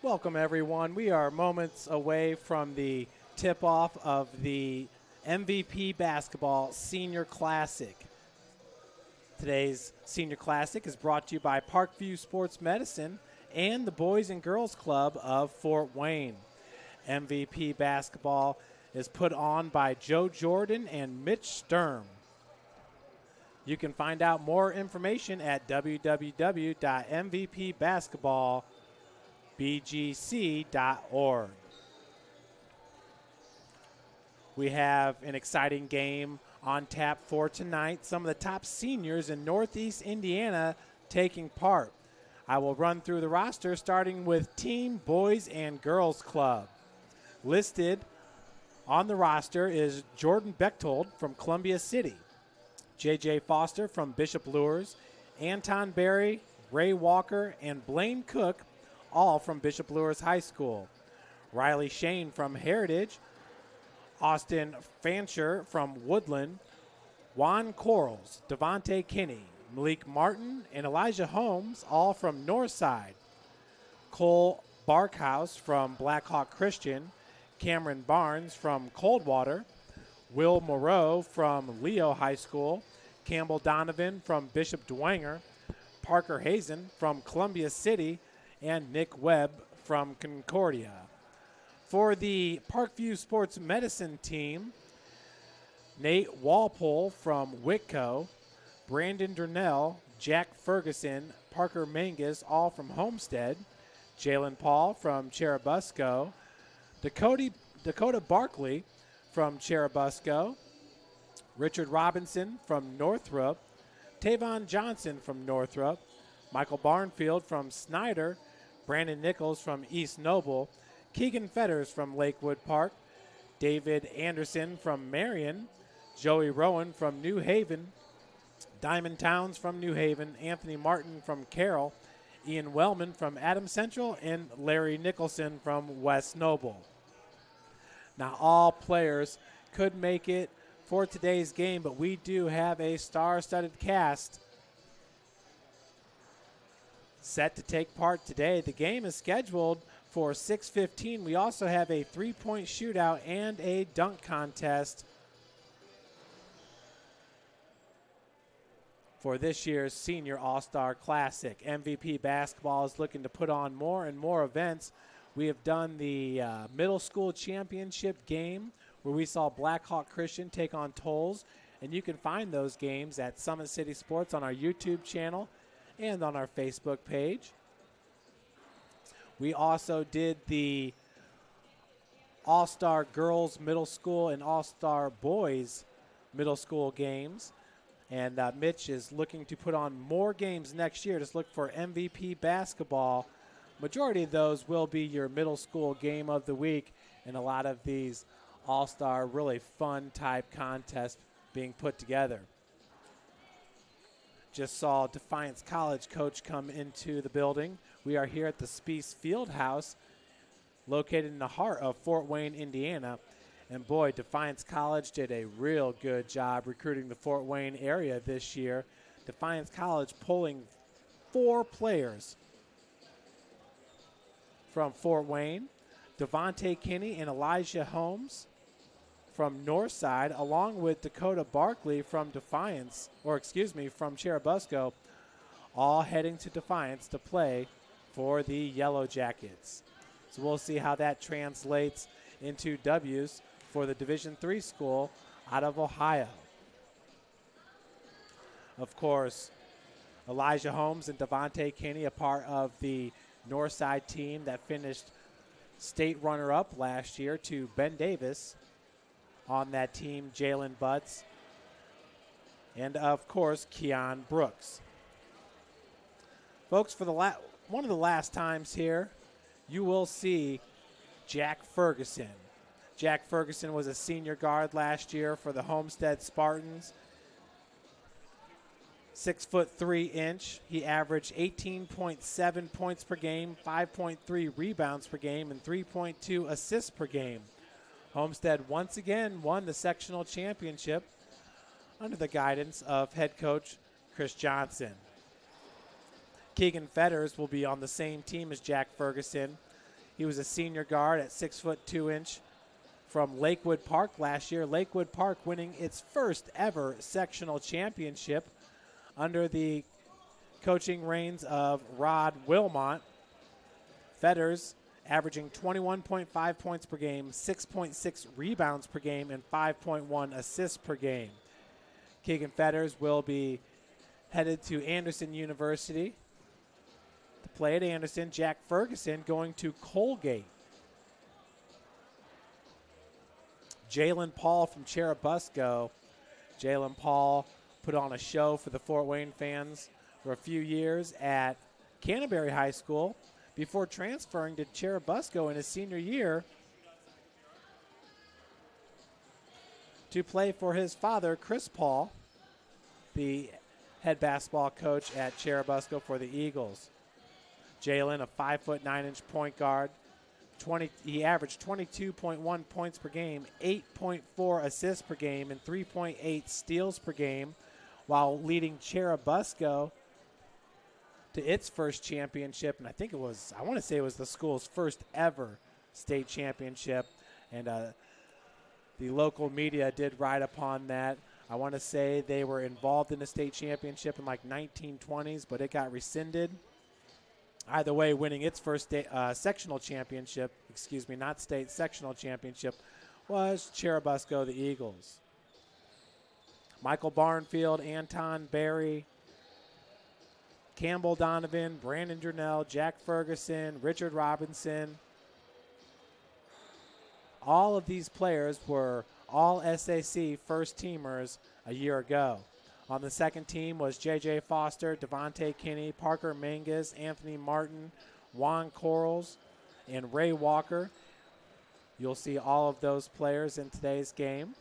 Welcome, everyone. We are moments away from the tip-off of the MVP Basketball Senior Classic. Today's Senior Classic is brought to you by Parkview Sports Medicine and the Boys and Girls Club of Fort Wayne. MVP Basketball is put on by Joe Jordan and Mitch Sturm. You can find out more information at www.mvpbasketballbgc.org. We have an exciting game on tap for tonight. Some of the top seniors in Northeast Indiana taking part. I will run through the roster starting with Team Boys and Girls Club. Listed on the roster is Jordan Bechtold from Columbia City, J.J. Foster from Bishop Luers, Anton Berry, Ray Walker, and Blaine Cook, all from Bishop Luers High School. Riley Shane from Heritage, Austin Fancher from Woodland, Juan Corals, Devontae Kinney, Malik Martin, and Elijah Holmes, all from Northside. Cole Barkhouse from Blackhawk Christian, Cameron Barnes from Coldwater, Will Moreau from Leo High School, Campbell Donovan from Bishop Dwenger, Parker Hazen from Columbia City, and Nick Webb from Concordia. For the Parkview Sports Medicine team, Nate Walpole from Whitco, Brandon Durnell, Jack Ferguson, Parker Mangus, all from Homestead, Jalen Paul from Cherubusco, Dakota Barkley from Cherubusco, Richard Robinson from Northrop, Tavon Johnson from Northrop, Michael Barnfield from Snyder, Brandon Nichols from East Noble, Keegan Fetters from Lakewood Park, David Anderson from Marion, Joey Rowan from New Haven, Diamond Towns from New Haven, Anthony Martin from Carroll, Ian Wellman from Adams Central, and Larry Nicholson from West Noble. Now, all players could make it for today's game, but we do have a star-studded cast set to take part today. The game is scheduled for 6:15. We also have a three-point shootout and a dunk contest for this year's Senior All-Star Classic. MVP Basketball is looking to put on more and more events. We have done the middle school championship game where we saw Blackhawk Christian take on Tolles, and you can find those games at Summit City Sports on our YouTube channel and on our Facebook page. We also did the All-Star Girls Middle School and All-Star Boys Middle School games, and Mitch is looking to put on more games next year. Just look for MVP Basketball. Majority of those will be your middle school game of the week, and a lot of these all-star, really fun type contests being put together. Just saw Defiance College coach come into the building. We are here at the Speece Fieldhouse, located in the heart of Fort Wayne, Indiana. And boy, Defiance College did a real good job recruiting the Fort Wayne area this year. Defiance College pulling 4 players from Fort Wayne, Devontae Kinney and Elijah Holmes from Northside, along with Dakota Barkley from from Cherubusco, all heading to Defiance to play for the Yellow Jackets. So we'll see how that translates into W's for the Division III school out of Ohio. Of course, Elijah Holmes and Devontae Kinney, a part of the Northside team that finished state runner-up last year to Ben Davis. On that team, Jalen Butts, and of course, Keon Brooks. Folks, for one of the last times here, you will see Jack Ferguson. Jack Ferguson was a senior guard last year for the Homestead Spartans. 6'3". He averaged 18.7 points per game, 5.3 rebounds per game, and 3.2 assists per game. Homestead once again won the sectional championship under the guidance of head coach Chris Johnson. Keegan Fetters will be on the same team as Jack Ferguson. He was a senior guard at 6 foot 2 inch from Lakewood Park last year. Lakewood Park winning its first ever sectional championship under the coaching reins of Rod Wilmot. Fetters averaging 21.5 points per game, 6.6 rebounds per game, and 5.1 assists per game. Keegan Fetters will be headed to Anderson University to play at Anderson. Jack Ferguson going to Colgate. Jalen Paul from Cherubusco. Jalen Paul put on a show for the Fort Wayne fans for a few years at Canterbury High School before transferring to Cherubusco in his senior year to play for his father, Chris Paul, the head basketball coach at Cherubusco for the Eagles. Jalen, a 5 foot 9 inch point guard. He averaged 22.1 points per game, 8.4 assists per game, and 3.8 steals per game, while leading Cherubusco to its first championship. And I want to say it was the school's first ever state championship. And the local media did write upon that. I want to say they were involved in the state championship in like 1920s, but it got rescinded. Either way, winning its first sectional championship, not state, sectional championship, was Cherubusco, the Eagles. Michael Barnfield, Anton Berry, Campbell Donovan, Brandon Durnell, Jack Ferguson, Richard Robinson. All of these players were all SAC first teamers a year ago. On the second team was J.J. Foster, Devontae Kinney, Parker Mangus, Anthony Martin, Juan Corals, and Ray Walker. You'll see all of those players in today's game.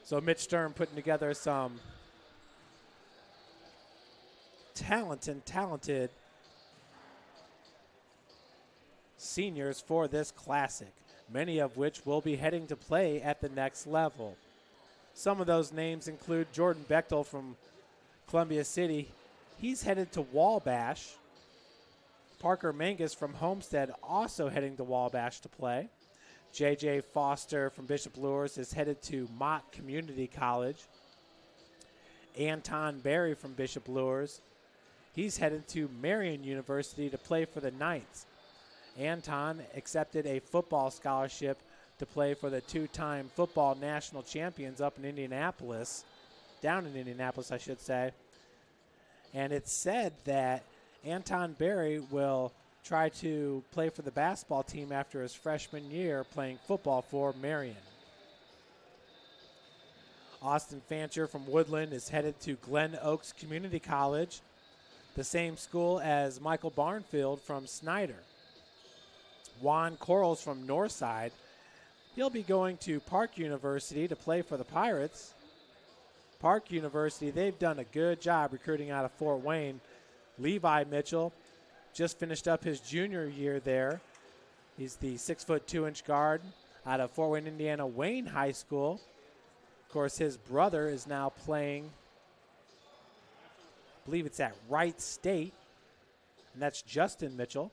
So Mitch Sturm putting together some talented seniors for this classic, many of which will be heading to play at the next level. Some of those names include Jordan Bechtel from Columbia City. He's headed to Wabash. Parker Mangus from Homestead also heading to Wabash to play. J.J. Foster from Bishop Luers is headed to Mott Community College. Anton Berry from Bishop Luers, he's headed to Marion University to play for the Knights. Anton accepted a football scholarship to play for the two-time football national champions up in Indianapolis, down in Indianapolis, I should say. And it's said that Anton Berry will try to play for the basketball team after his freshman year playing football for Marion. Austin Fancher from Woodland is headed to Glen Oaks Community College, the same school as Michael Barnfield from Snyder. Juan Corals from Northside, he'll be going to Park University to play for the Pirates. Park University, they've done a good job recruiting out of Fort Wayne. Levi Mitchell just finished up his junior year there. He's the 6 foot 2 inch guard out of Fort Wayne, Indiana, Wayne High School. Of course, his brother is now playing, I believe it's at Wright State, and that's Justin Mitchell.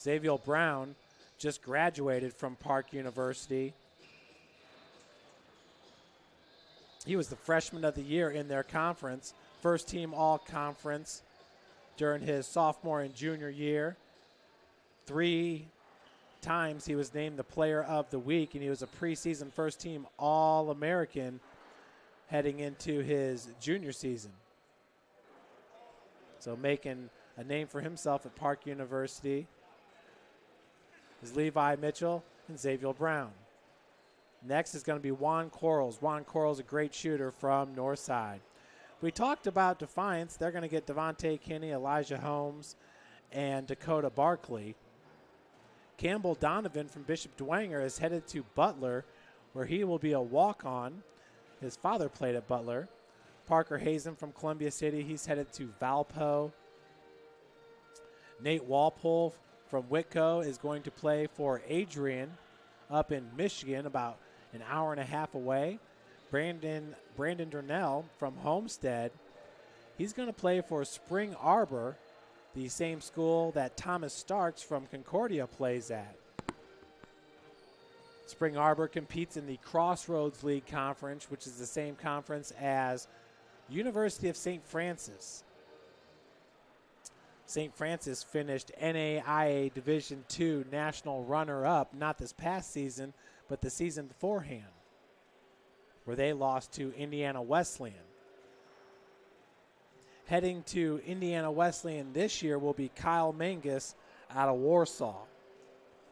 Xavier Brown just graduated from Park University. He was the freshman of the year in their conference, first team all-conference during his sophomore and junior year. 3 times he was named the player of the week, and he was a preseason first team All-American heading into his junior season. So making a name for himself at Park University is Levi Mitchell and Xavier Brown. Next is going to be Juan Corals. Juan Corals, a great shooter from Northside. We talked about Defiance. They're going to get Devontae Kinney, Elijah Holmes, and Dakota Barkley. Campbell Donovan from Bishop Dwenger is headed to Butler, where he will be a walk-on. His father played at Butler. Parker Hazen from Columbia City, he's headed to Valpo. Nate Walpole from Whitco is going to play for Adrian up in Michigan, about an hour and a half away. Brandon Durnell from Homestead. He's going to play for Spring Arbor, the same school that Thomas Starks from Concordia plays at. Spring Arbor competes in the Crossroads League Conference, which is the same conference as University of St. Francis. St. Francis finished NAIA Division II national runner-up, not this past season, but the season beforehand, where they lost to Indiana Wesleyan. Heading to Indiana Wesleyan this year will be Kyle Mangus out of Warsaw.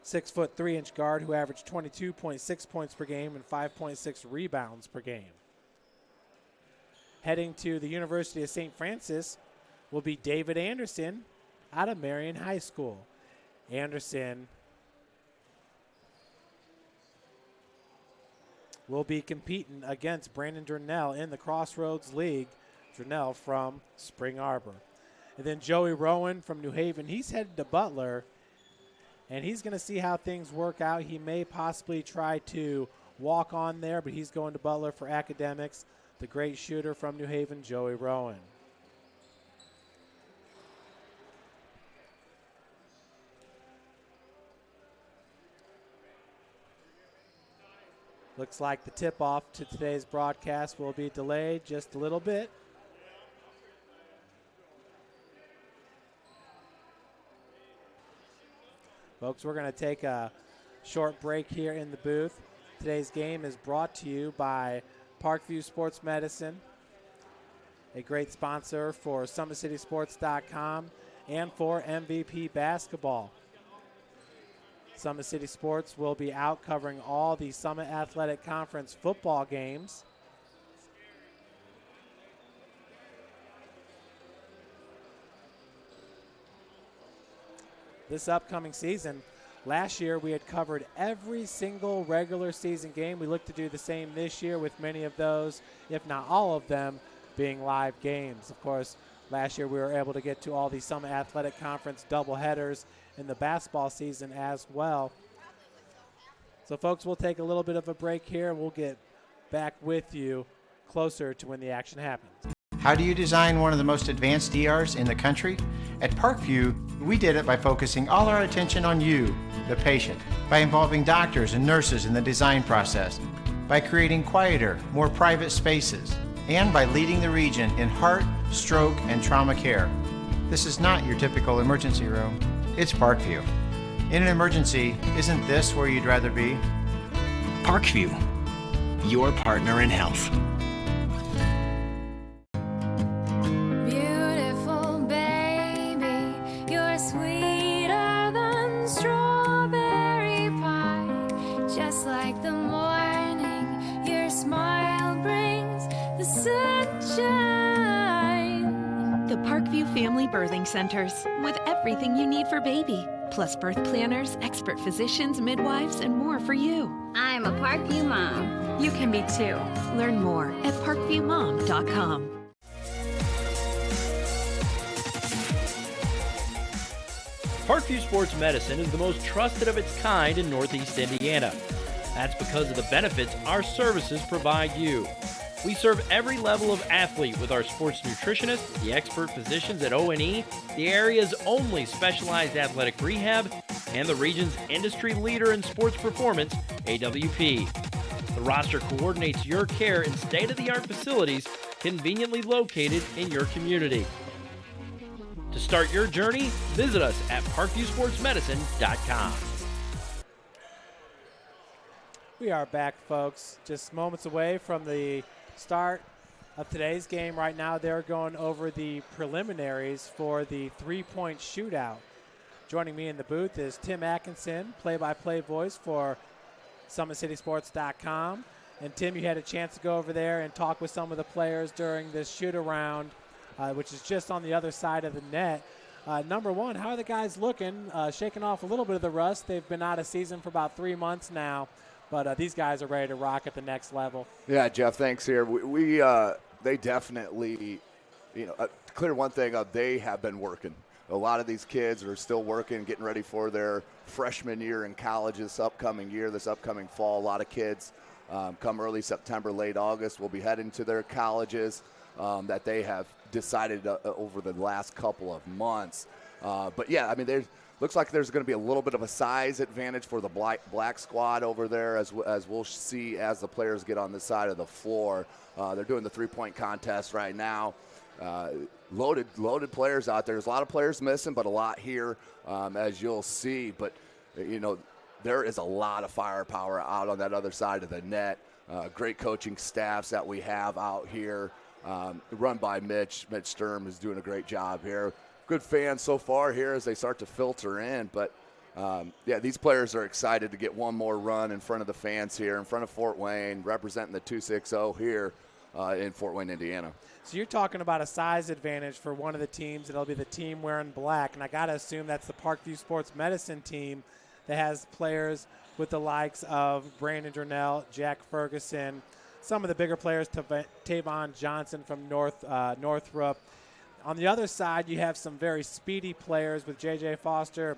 6', 3" guard who averaged 22.6 points per game and 5.6 rebounds per game. Heading to the University of St. Francis will be David Anderson out of Marion High School. Anderson will be competing against Brandon Durnell in the Crossroads League. Durnell from Spring Arbor. And then Joey Rowan from New Haven. He's headed to Butler, and he's going to see how things work out. He may possibly try to walk on there, but he's going to Butler for academics. The great shooter from New Haven, Joey Rowan. Looks like the tip-off to today's broadcast will be delayed just a little bit. Folks, we're going to take a short break here in the booth. Today's game is brought to you by Parkview Sports Medicine, a great sponsor for SummitCitySports.com and for MVP Basketball. Summit City Sports will be out covering all the Summit Athletic Conference football games. This upcoming season, last year we had covered every single regular season game. We look to do the same this year with many of those, if not all of them, being live games. Of course, last year we were able to get to all the Summit Athletic Conference doubleheaders in the basketball season as well. So, folks, we'll take a little bit of a break here, and we'll get back with you closer to when the action happens. How do you design one of the most advanced ERs in the country? At Parkview, we did it by focusing all our attention on you, the patient, by involving doctors and nurses in the design process, by creating quieter, more private spaces, and by leading the region in heart, stroke, and trauma care. This is not your typical emergency room. It's Parkview. In an emergency, isn't this where you'd rather be? Parkview, your partner in health. Beautiful baby, you're sweeter than strawberry pie. Just like the morning, your smile brings the sunshine. The Parkview Family Birthing Centers, with everything you need for baby, plus birth planners, expert physicians, midwives, and more for you. I'm a Parkview mom. You can be too. Learn more at parkviewmom.com. Parkview Sports Medicine is the most trusted of its kind in Northeast Indiana. That's because of the benefits our services provide you. We serve every level of athlete with our sports nutritionists, the expert physicians at O&E, the area's only specialized athletic rehab, and the region's industry leader in sports performance, AWP. The roster coordinates your care in state-of-the-art facilities conveniently located in your community. To start your journey, visit us at parkviewsportsmedicine.com. We are back, folks, just moments away from the start of today's game. Right now they're going over the preliminaries for the three-point shootout. Joining me in the booth is Tim Atkinson, play-by-play voice for SummitCitySports.com. And Tim, you had a chance to go over there and talk with some of the players during this shoot-around, which is just on the other side of the net. Number one, how are the guys looking? Shaking off a little bit of the rust. They've been out of season for about 3 months now. But these guys are ready to rock at the next level. Yeah, Jeff, thanks here. They definitely, clear one thing up, they have been working. A lot of these kids are still working, getting ready for their freshman year in college this upcoming year, this upcoming fall. A lot of kids Come early September, late August, we'll be heading to their colleges that they have decided over the last couple of months. But yeah, I mean, looks like there's going to be a little bit of a size advantage for the black squad over there, as we'll see as the players get on this side of the floor. They're doing the three-point contest right now. Loaded players out there. There's a lot of players missing, but a lot here, as you'll see. But, you know, there is a lot of firepower out on that other side of the net. Great coaching staffs that we have out here, run by Mitch. Mitch Sturm is doing a great job here. Good fans so far here as they start to filter in. But, yeah, these players are excited to get one more run in front of the fans here, in front of Fort Wayne, representing the 260 here in Fort Wayne, Indiana. So you're talking about a size advantage for one of the teams. It'll be the team wearing black, and I got to assume that's the Parkview Sports Medicine team that has players with the likes of Brandon Durnell, Jack Ferguson, some of the bigger players, Tavon Johnson from Northrop. On the other side, you have some very speedy players with J.J. Foster,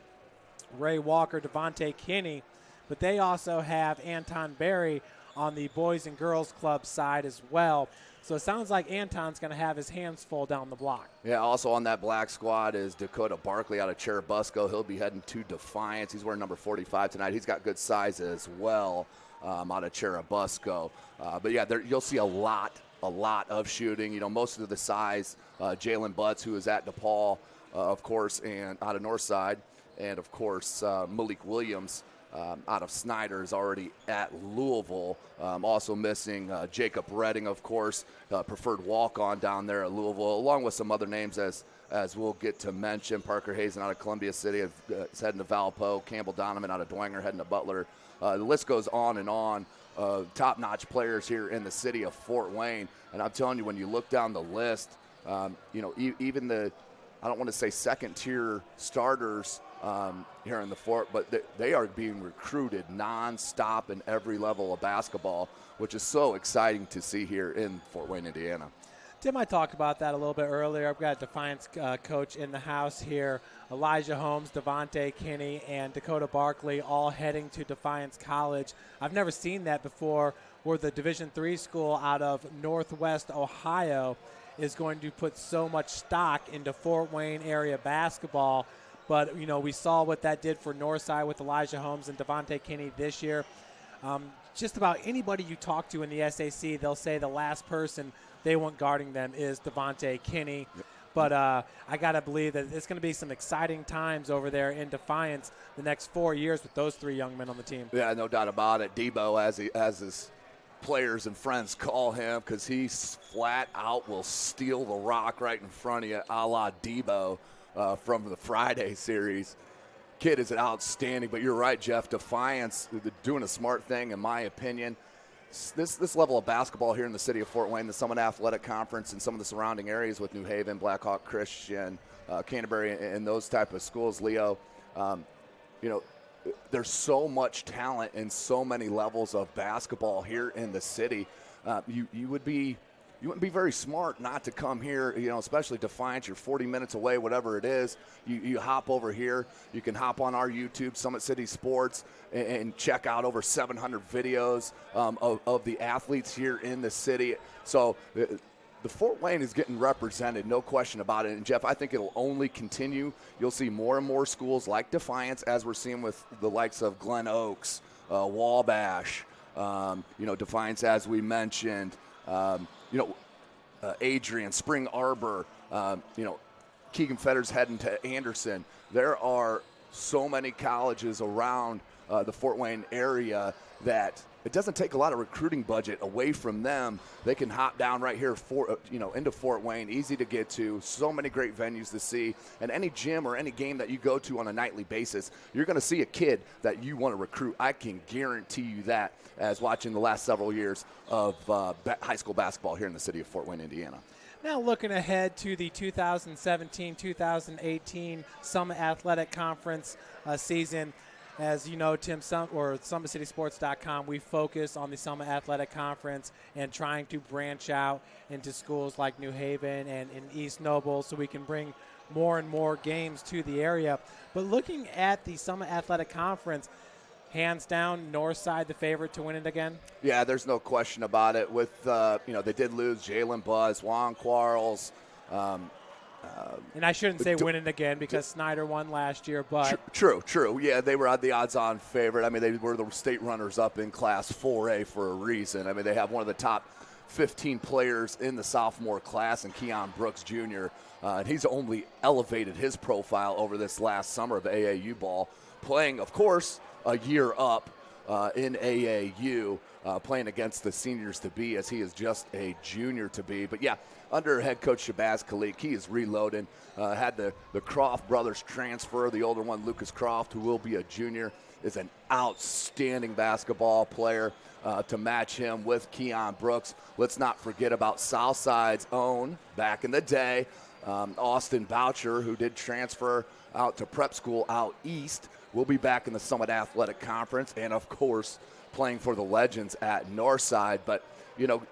Ray Walker, Devontae Kinney, but they also have Anton Berry on the Boys and Girls Club side as well. So it sounds like Anton's going to have his hands full down the block. Yeah, also on that black squad is Dakota Barkley out of Cherubusco. He'll be heading to Defiance. He's wearing number 45 tonight. He's got good size as well out of Cherubusco. But, yeah, you'll see a lot of shooting. You know, most of the size, Jalen Butts, who is at DePaul, of course, and out of Northside. And, of course, Malik Williams out of Snyder is already at Louisville. Also missing Jacob Redding, of course, preferred walk-on down there at Louisville, along with some other names as we'll get to mention. Parker Hazen out of Columbia City is heading to Valpo. Campbell Donovan out of Dwenger heading to Butler. The list goes on and on. Top-notch players here in the city of Fort Wayne. And I'm telling you, when you look down the list, you know, even the, I don't want to say second-tier starters here in the Fort, but they are being recruited nonstop in every level of basketball, which is so exciting to see here in Fort Wayne, Indiana. Tim, I talked about that a little bit earlier. I've got a Defiance coach in the house here. Elijah Holmes, Devontae Kinney, and Dakota Barkley all heading to Defiance College. I've never seen that before, where the Division III school out of Northwest Ohio is going to put so much stock into Fort Wayne area basketball. But, you know, we saw what that did for Northside with Elijah Holmes and Devontae Kinney this year. Just about anybody you talk to in the SAC, they'll say the last person they want guarding them is Devontae Kinney. Yep. But I got to believe that it's going to be some exciting times over there in Defiance the next 4 years with those three young men on the team. Yeah, no doubt about it. Debo, as his players and friends call him, because he flat out will steal the rock right in front of you, a la Debo. From the Friday series. Kid is outstanding, but you're right, Jeff. Defiance doing a smart thing, in my opinion. This level of basketball here in the city of Fort Wayne, the Summit Athletic Conference, and some of the surrounding areas with New Haven, Blackhawk Christian, Canterbury, and those type of schools, Leo, you know, there's so much talent and so many levels of basketball here in the city. You wouldn't be very smart not to come here, you know, especially Defiance. You're 40 minutes away, whatever it is. You hop over here. You can hop on our YouTube, Summit City Sports, and check out over 700 videos of the athletes here in the city. So the Fort Wayne is getting represented, no question about it. And, Jeff, I think it'll only continue. You'll see more and more schools like Defiance, as we're seeing with the likes of Glen Oaks, Wabash, you know, Defiance, as we mentioned. You know, Adrian, Spring Arbor, you know, Keegan Fetter's heading to Anderson. There are so many colleges around the Fort Wayne area that it doesn't take a lot of recruiting budget away from them. They can hop down right here into Fort Wayne, easy to get to, so many great venues to see. And any gym or any game that you go to on a nightly basis, you're going to see a kid that you want to recruit. I can guarantee you that, as watching the last several years of high school basketball here in the city of Fort Wayne, Indiana. Now looking ahead to the 2017-2018 Summit Athletic Conference season. As you know, Tim, or SummitCitySports.com, we focus on the Summit Athletic Conference and trying to branch out into schools like New Haven and in East Noble so we can bring more and more games to the area. But looking at the Summit Athletic Conference, hands down, Northside the favorite to win it again? Yeah, there's no question about it. With they did lose Jalen Buzz, Juan Quarles. And I shouldn't say win it again because Snyder won last year, but True. Yeah, they were the odds-on favorite. I mean, they were the state runners-up in Class 4A for a reason. I mean, they have one of the top 15 players in the sophomore class, and Keon Brooks Jr., and he's only elevated his profile over this last summer of AAU ball, playing, of course, a year up in AAU, playing against the seniors-to-be as he is just a junior-to-be. But, yeah, under head coach Shabazz Khalik, he is reloading. Had the Croft brothers transfer. The older one, Lucas Croft, who will be a junior, is an outstanding basketball player. To match him with Keon Brooks. Let's not forget about Southside's own, back in the day, Austin Boucher, who did transfer out to prep school out east, will be back in the Summit Athletic Conference and, of course, playing for the Legends at Northside. But,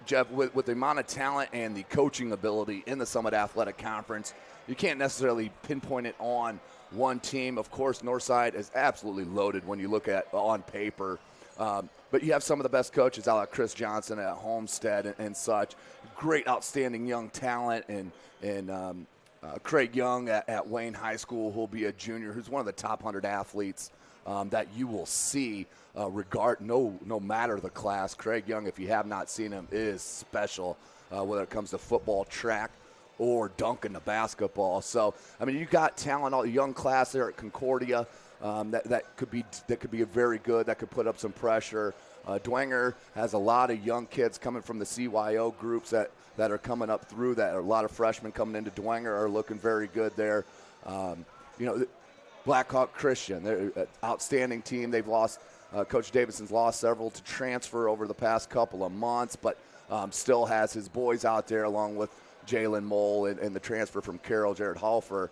Jeff, with the amount of talent and the coaching ability in the Summit Athletic Conference, you can't necessarily pinpoint it on one team. Of course, Northside is absolutely loaded when you look at on paper. But you have some of the best coaches out like Chris Johnson at Homestead and such. Great, outstanding young talent. And Craig Young at Wayne High School, who will be a junior, who's one of the top 100 athletes that you will see no matter the class. Craig Young, if you have not seen him, is special whether it comes to football, track, or dunking the basketball. So, I mean, you got talent, all the young class there at Concordia. That could be a very good. That could put up some pressure. Dwenger has a lot of young kids coming from the CYO groups that are coming up through that. A lot of freshmen coming into Dwenger are looking very good there. Blackhawk Christian, they're an outstanding team. They've lost. Coach Davidson's lost several to transfer over the past couple of months, but still has his boys out there along with Jalen Mole and the transfer from Carroll, Jared Halfer.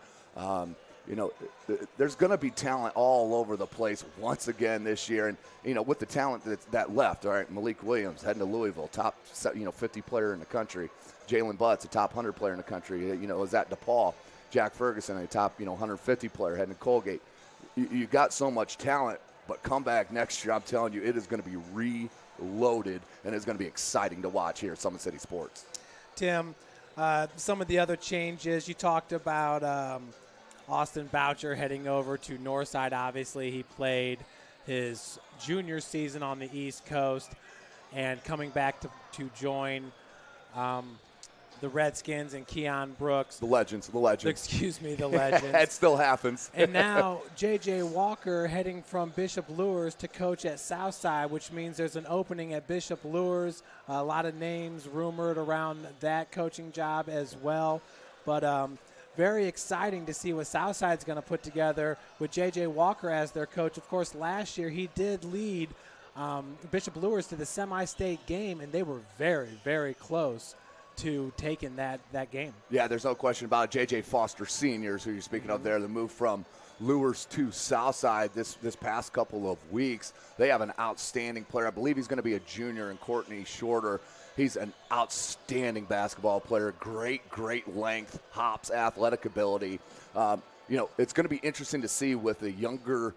There's going to be talent all over the place once again this year. And, with the talent that left, all right, Malik Williams heading to Louisville, top, 50 player in the country. Jalen Butts, a top 100 player in the country. Is at DePaul. Jack Ferguson, a top, 150 player heading to Colgate. You got so much talent, but come back next year, I'm telling you, it is going to be reloaded, and it's going to be exciting to watch here at Summit City Sports. Tim, some of the other changes, you talked about Austin Boucher heading over to Northside. Obviously, he played his junior season on the East Coast and coming back to join the Redskins and Keon Brooks. The Legends. Excuse me, the Legends. It still happens. And now J.J. Walker heading from Bishop Luers to coach at Southside, which means there's an opening at Bishop Luers. A lot of names rumored around that coaching job as well. But very exciting to see what Southside's going to put together with J.J. Walker as their coach. Of course, last year he did lead Bishop Luers to the semi-state game, and they were very, very close to taking that game. Yeah, there's no question about it. J.J. Foster Seniors, who you're speaking of there, the move from Luers to Southside this past couple of weeks. They have an outstanding player. I believe he's going to be a junior in Courtney Shorter. He's an outstanding basketball player, great length, hops, athletic ability. It's going to be interesting to see with the younger,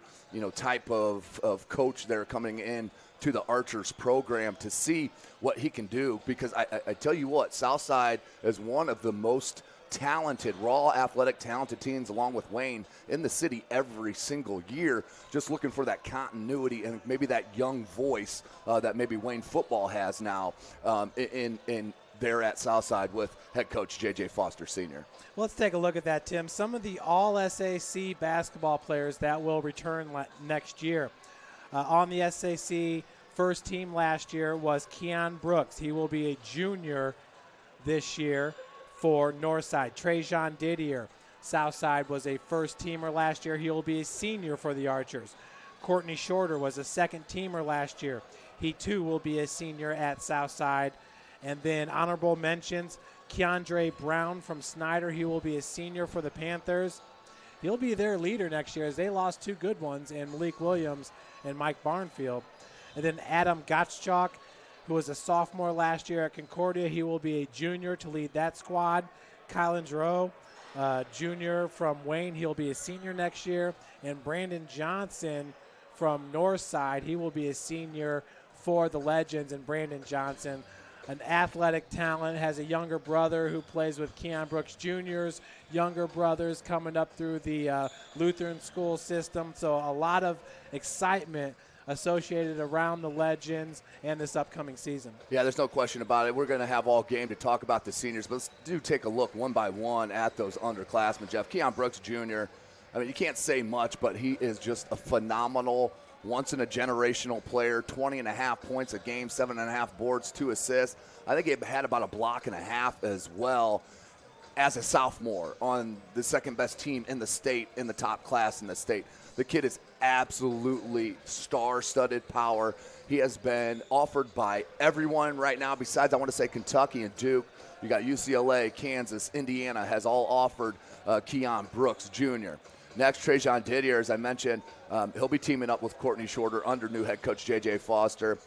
type of coach they're coming in to the Archers program to see what he can do. Because I tell you what, Southside is one of the most talented, raw, athletic, talented teams along with Wayne in the city every single year, just looking for that continuity and maybe that young voice that maybe Wayne football has now in there at Southside with head coach J.J. Foster Sr. Let's take a look at that, Tim. Some of the All-SAC basketball players that will return next year. On the SAC first team last year was Keon Brooks. He will be a junior this year for Northside. Trajan Didier, Southside, was a first-teamer last year. He will be a senior for the Archers. Courtney Shorter was a second-teamer last year. He, too, will be a senior at Southside. And then honorable mentions, Keandre Brown from Snyder. He will be a senior for the Panthers. He'll be their leader next year as they lost two good ones in Malik Williams and Mike Barnfield. And then Adam Gottschalk, who was a sophomore last year at Concordia. He will be a junior to lead that squad. Kylan Giroux, junior from Wayne. He'll be a senior next year. And Brandon Johnson from Northside. He will be a senior for the Legends, and Brandon Johnson, an athletic talent, has a younger brother who plays with Keon Brooks Jr.'s younger brothers coming up through the Lutheran school system. So a lot of excitement associated around the Legends and this upcoming season. Yeah, there's no question about it. We're going to have all game to talk about the seniors, but let's take a look one by one at those underclassmen, Jeff. Keon Brooks Jr., I mean, you can't say much, but he is just a phenomenal, once-in-a-generational player, 20.5 points a game, 7.5 boards, 2 assists. I think he had about a block and a half as well as a sophomore on the second-best team in the state, in the top class in the state. The kid is absolutely star-studded power. He has been offered by everyone right now besides, I want to say, Kentucky and Duke. You got UCLA, Kansas, Indiana has all offered Keon Brooks Jr. Next, Trajan Didier, as I mentioned, he'll be teaming up with Courtney Shorter under new head coach J.J. Foster.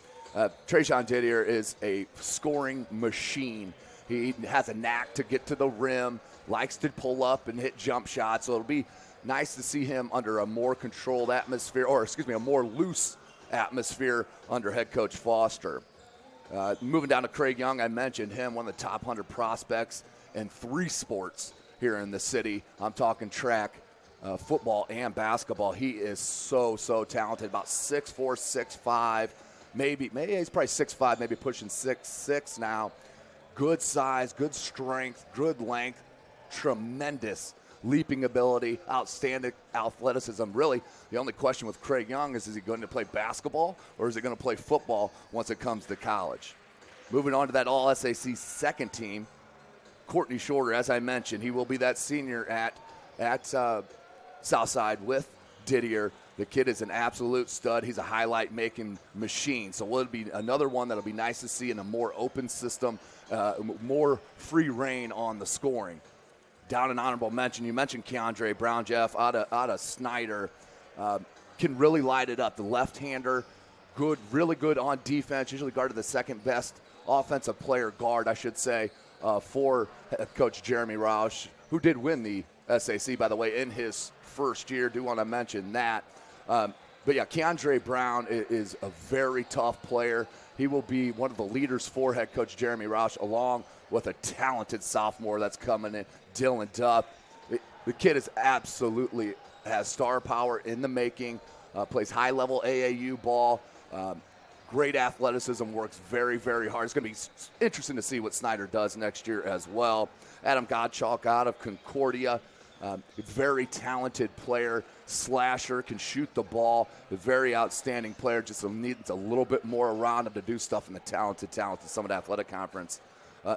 Trajan Didier is a scoring machine. He has a knack to get to the rim, likes to pull up and hit jump shots. So it'll be nice to see him under a more controlled atmosphere, a more loose atmosphere under head coach Foster. Moving down to Craig Young, I mentioned him, one of the top 100 prospects in 3 sports here in the city. I'm talking track, football, and basketball. He is so talented, about 6'4", 6'5", maybe he's probably 6'5", maybe pushing 6'6" now. Good size, good strength, good length, tremendous leaping ability, outstanding athleticism. Really, the only question with Craig Young is he going to play basketball or is he going to play football once it comes to college? Moving on to that All-SAC second team, Courtney Shorter, as I mentioned, he will be that senior at Southside with Didier. The kid is an absolute stud. He's a highlight-making machine. So it'll be another one that'll be nice to see in a more open system, more free reign on the scoring. Down an honorable mention, you mentioned Keandre Brown, Jeff, out of Snyder. Can really light it up. The left-hander, good, really good on defense, usually guarded the second-best offensive player guard, I should say, for Coach Jeremy Roush, who did win the SAC, by the way, in his first year. Do want to mention that. But yeah, Keandre Brown is a very tough player. He will be one of the leaders for head coach Jeremy Roush, along with a talented sophomore that's coming in, Dylan Duff. The kid is absolutely has star power in the making, plays high-level AAU ball, great athleticism, works very, very hard. It's going to be interesting to see what Snyder does next year as well. Adam Gottschalk out of Concordia, very talented player, slasher, can shoot the ball, a very outstanding player, just needs a little bit more around him to do stuff in the talented Summit Athletic Conference.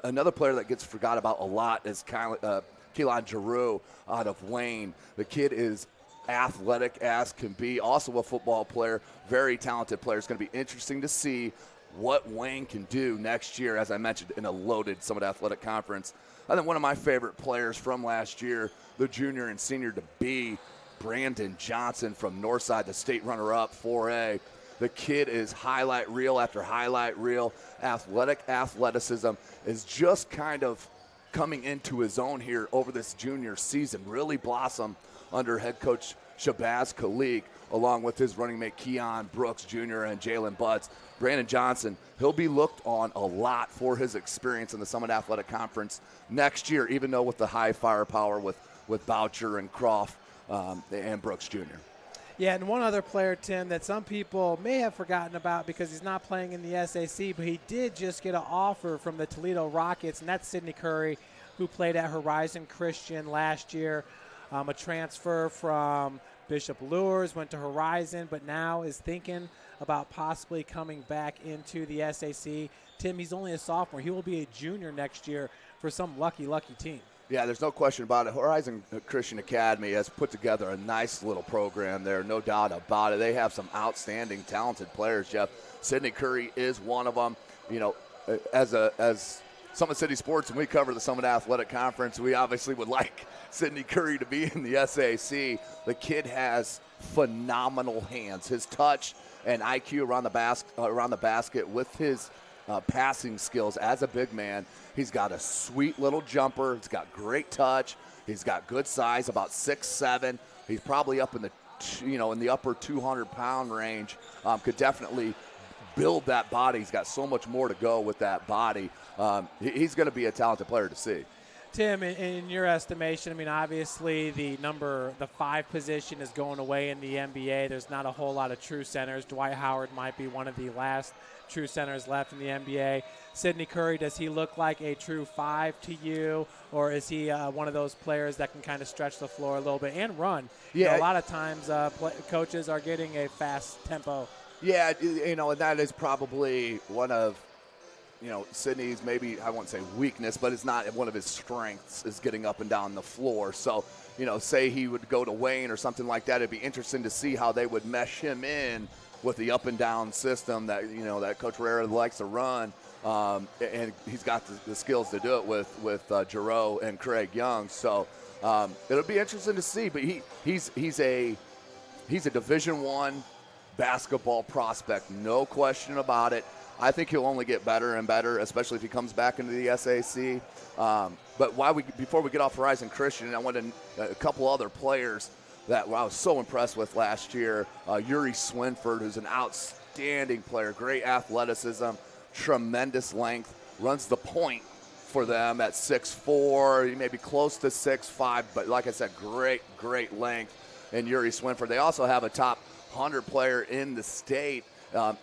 Another player that gets forgot about a lot is Keelan Giroux out of Wayne. The kid is athletic as can be, also a football player, very talented player. It's going to be interesting to see what Wayne can do next year, as I mentioned, in a loaded Summit Athletic Conference. I think one of my favorite players from last year, the junior and senior to be, Brandon Johnson from Northside, the state runner-up 4A. The kid is highlight reel after highlight reel. Athleticism is just kind of coming into his own here over this junior season. Really blossom under head coach Shabazz Khalik, along with his running mate Keon Brooks Jr. and Jalen Butts. Brandon Johnson, he'll be looked on a lot for his experience in the Summit Athletic Conference next year, even though with the high firepower with Boucher and Croft and Brooks Jr. Yeah, and one other player, Tim, that some people may have forgotten about because he's not playing in the SAC, but he did just get an offer from the Toledo Rockets, and that's Sidney Curry, who played at Horizon Christian last year. A transfer from Bishop Lures, went to Horizon, but now is thinking about possibly coming back into the SAC. Tim, he's only a sophomore. He will be a junior next year for some lucky team. Yeah, there's no question about it. Horizon Christian Academy has put together a nice little program there, no doubt about it. They have some outstanding, talented players, Jeff. Sidney Curry is one of them. You know, as Summit City Sports, and we cover the Summit Athletic Conference, we obviously would like Sidney Curry to be in the SAC. The kid has phenomenal hands. His touch and IQ around the basket with his passing skills as a big man. He's got a sweet little jumper. He's got great touch. He's got good size, about 6'7". He's probably up in the in the upper 200-pound range, could definitely build that body. He's got so much more to go with that body. He's going to be a talented player to see. Tim, in your estimation, I mean, obviously the 5 position is going away in the NBA. There's not a whole lot of true centers. Dwight Howard might be one of the last true centers left in the NBA. Sidney Curry, does he look like a true 5 to you, or is he one of those players that can kind of stretch the floor a little bit and run? Yeah. A lot of times coaches are getting a fast tempo. Yeah, and that is probably one of Sidney's, maybe I won't say weakness, but it's not one of his strengths is getting up and down the floor. So, say he would go to Wayne or something like that, it'd be interesting to see how they would mesh him in with the up and down system that, that Coach Herrera likes to run. And he's got the skills to do it with Giroux and Craig Young. So it'll be interesting to see. But he's a Division I basketball prospect, no question about it. I think he'll only get better and better, especially if he comes back into the SAC. But before we get off Horizon Christian, I want a couple other players that I was so impressed with last year. Yuri Swinford, who's an outstanding player, great athleticism, tremendous length, runs the point for them at 6'4", he may be close to 6'5", but like I said, great length in Yuri Swinford. They also have a top 100 player in the state,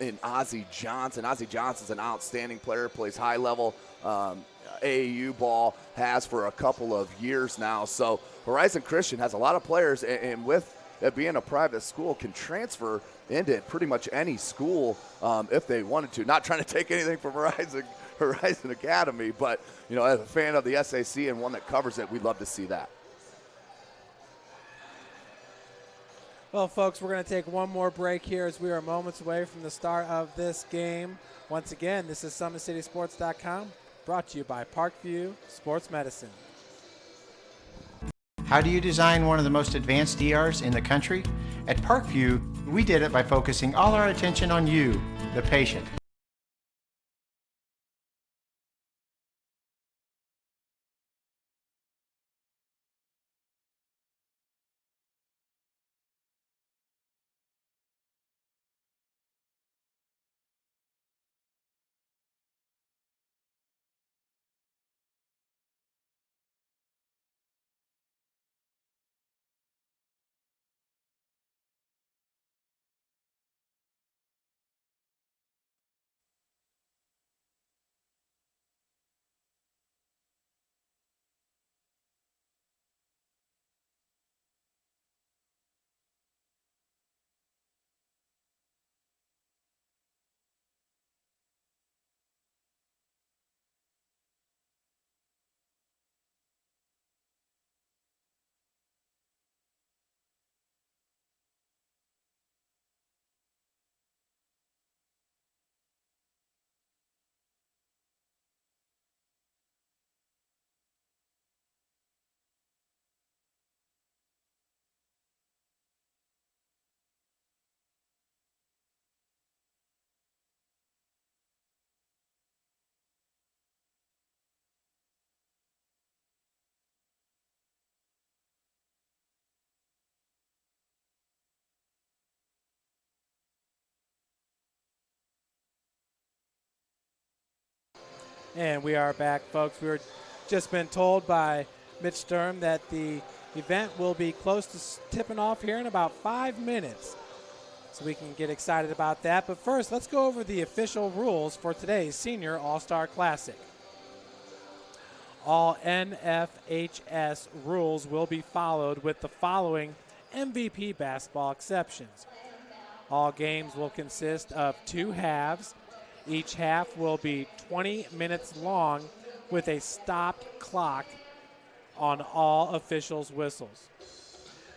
in Ozzie Johnson. Ozzie Johnson's an outstanding player, plays high-level AAU ball, has for a couple of years now. So Horizon Christian has a lot of players, and with it being a private school, can transfer into pretty much any school if they wanted to. Not trying to take anything from Horizon Academy, but as a fan of the SAC and one that covers it, we'd love to see that. Well, folks, we're going to take one more break here as we are moments away from the start of this game. Once again, this is SummitCitySports.com, brought to you by Parkview Sports Medicine. How do you design one of the most advanced ERs in the country? At Parkview, we did it by focusing all our attention on you, the patient. And we are back, folks. We were just been told by Mitch Sturm that the event will be close to tipping off here in about 5 minutes. So we can get excited about that. But first, let's go over the official rules for today's Senior All-Star Classic. All NFHS rules will be followed with the following MVP basketball exceptions. All games will consist of 2 halves. Each half will be 20 minutes long with a stopped clock on all officials' whistles.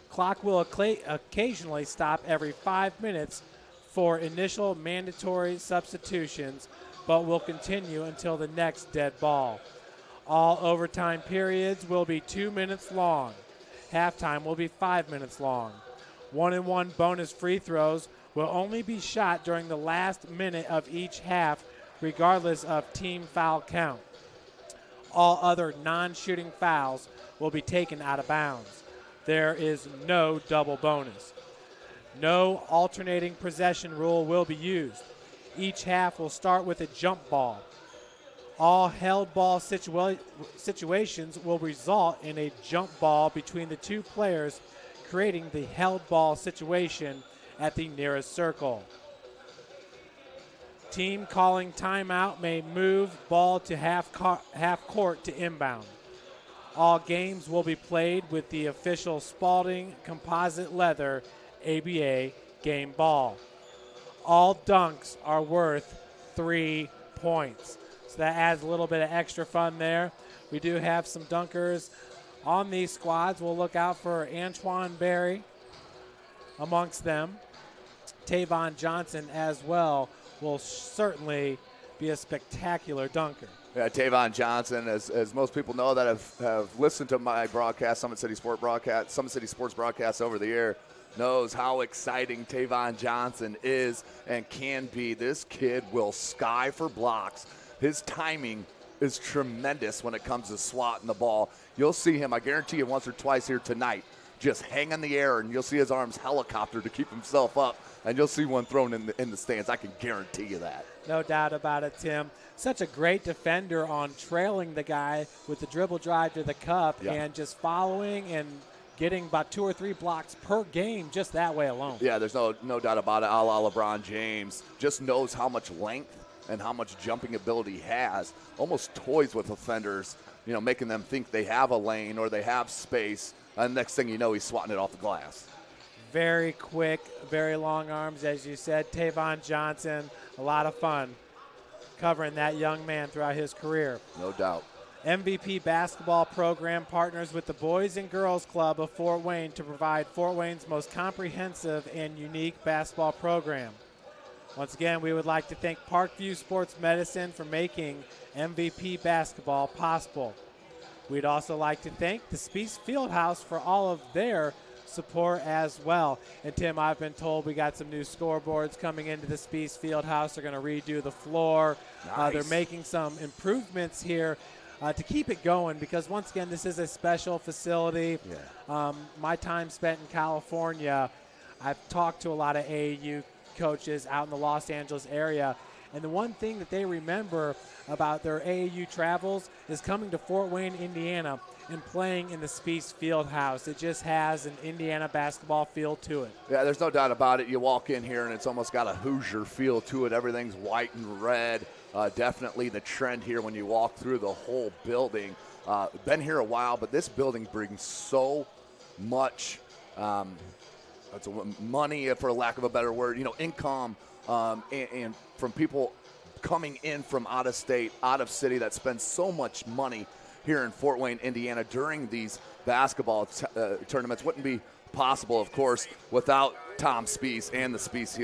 Clock will occasionally stop every 5 minutes for initial mandatory substitutions, but will continue until the next dead ball. All overtime periods will be 2 minutes long. Halftime will be 5 minutes long. 1-and-1 bonus free throws will only be shot during the last minute of each half, regardless of team foul count. All other non-shooting fouls will be taken out of bounds. There is no double bonus. No alternating possession rule will be used. Each half will start with a jump ball. All held ball situations will result in a jump ball between the two players, creating the held ball situation at the nearest circle. Team calling timeout may move ball to half court to inbound. All games will be played with the official Spalding composite leather ABA game ball. All dunks are worth 3 points. So that adds a little bit of extra fun there. We do have some dunkers on these squads. We'll look out for Antoine Berry amongst them. Tavon Johnson as well will certainly be a spectacular dunker. Yeah, Tavon Johnson, as most people know that have listened to my broadcast, Summit City Sports broadcast over the year, knows how exciting Tavon Johnson is and can be. This kid will sky for blocks. His timing is tremendous when it comes to swatting the ball. You'll see him, I guarantee you, once or twice here tonight, just hang in the air, and you'll see his arms helicopter to keep himself up, and you'll see one thrown in the stands. I can guarantee you that. No doubt about it, Tim. Such a great defender on trailing the guy with the dribble drive to the cup and just following and getting about 2 or 3 blocks per game just that way alone. Yeah, there's no doubt about it. A la LeBron James, just knows how much length and how much jumping ability he has. Almost toys with offenders, making them think they have a lane or they have space. And next thing you know, he's swatting it off the glass. Very quick, very long arms, as you said. Tavon Johnson, a lot of fun covering that young man throughout his career. No doubt. MVP basketball program partners with the Boys and Girls Club of Fort Wayne to provide Fort Wayne's most comprehensive and unique basketball program. Once again, we would like to thank Parkview Sports Medicine for making MVP basketball possible. We'd also like to thank the Speece Fieldhouse for all of their support as well. And Tim, I've been told we got some new scoreboards coming into the Speece Fieldhouse. They're going to redo the floor. Nice. They're making some improvements here to keep it going, because once again, this is a special facility. Yeah. My time spent in California, I've talked to a lot of AAU coaches out in the Los Angeles area, and the one thing that they remember about their AAU travels is coming to Fort Wayne, Indiana, and playing in the Speece Fieldhouse. It just has an Indiana basketball feel to it. Yeah, there's no doubt about it. You walk in here, and it's almost got a Hoosier feel to it. Everything's white and red. Definitely the trend here when you walk through the whole building. Been here a while, but this building brings so much money, for lack of a better word, income, and from people coming in from out of state, out of city, that spend so much money here in Fort Wayne, Indiana during these basketball tournaments. Wouldn't be possible, of course, without Tom Speece and the Speece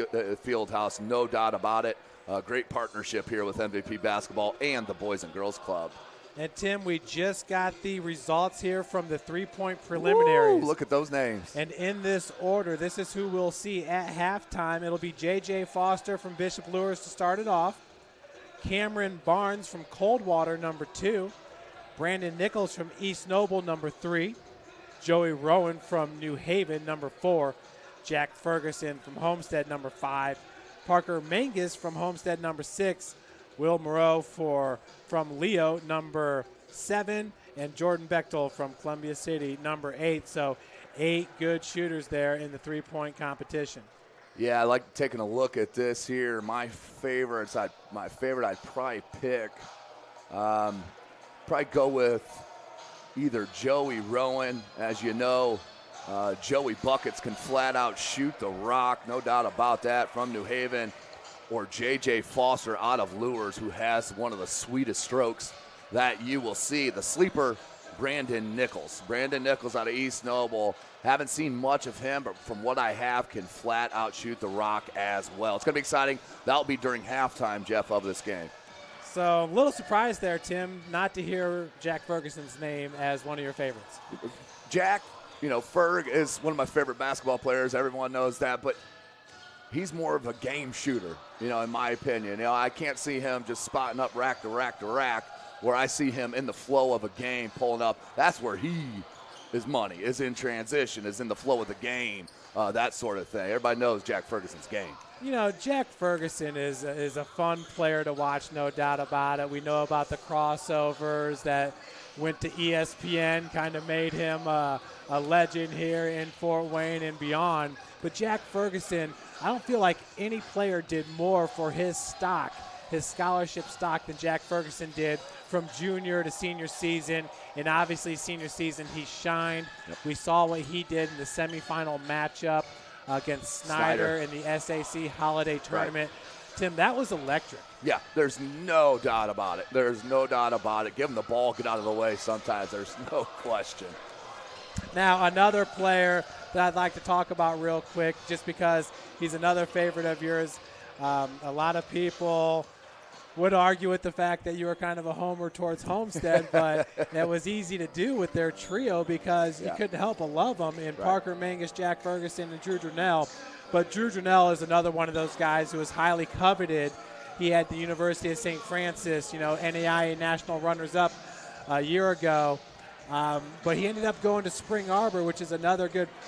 Fieldhouse. No doubt about it. Great partnership here with MVP Basketball and the Boys and Girls Club. And, Tim, we just got the results here from the three-point preliminaries. Ooh, look at those names. And in this order, this is who we'll see at halftime. It'll be J.J. Foster from Bishop Lures to start it off. Cameron Barnes from Coldwater, number 2. Brandon Nichols from East Noble, number 3. Joey Rowan from New Haven, number 4. Jack Ferguson from Homestead, number 5. Parker Mangus from Homestead, number 6. Will Moreau from Leo, number 7. And Jordan Bechtel from Columbia City, number 8. So 8 good shooters there in the three-point competition. Yeah, I like taking a look at this here. My favorite I'd probably pick. Probably go with either Joey Rowan. As you know, Joey Buckets can flat out shoot the rock, no doubt about that, from New Haven. Or J.J. Foster out of Lures, who has one of the sweetest strokes that you will see. The sleeper, Brandon Nichols. Brandon Nichols out of East Noble. Haven't seen much of him, but from what I have, can flat out shoot the rock as well. It's going to be exciting. That'll be during halftime, Jeff, of this game. So a little surprised there, Tim, not to hear Jack Ferguson's name as one of your favorites. Jack, Ferg is one of my favorite basketball players. Everyone knows that, but he's more of a game shooter, in my opinion. I can't see him just spotting up rack to rack to rack, where I see him in the flow of a game pulling up. That's where he is money, is in transition, is in the flow of the game, that sort of thing. Everybody knows Jack Ferguson's game. You know, Jack Ferguson is a fun player to watch, no doubt about it. We know about the crossovers that went to ESPN, kind of made him a legend here in Fort Wayne and beyond. But Jack Ferguson, I don't feel like any player did more for his stock, his scholarship stock, than Jack Ferguson did from junior to senior season. And obviously senior season he shined. Yep. We saw what he did in the semifinal matchup against Snyder in the SAC Holiday Tournament. Right. Tim, that was electric. Yeah, there's no doubt about it. There's no doubt about it. Give him the ball, get out of the way sometimes. There's no question. Now, another player that I'd like to talk about real quick, just because he's another favorite of yours. A lot of people would argue with the fact that you were kind of a homer towards Homestead, but that was easy to do with their trio because you couldn't help but love them in Parker Mangus, Jack Ferguson, and Drew Durnell. But Drew Durnell is another one of those guys who is highly coveted. He had the University of St. Francis, NAIA national runners-up a year ago. But he ended up going to Spring Arbor, which is another good –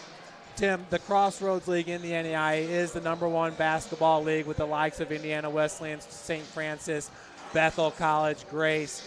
Tim, the Crossroads League in the NAIA is the #1 basketball league with the likes of Indiana Wesleyan, St. Francis, Bethel College, Grace.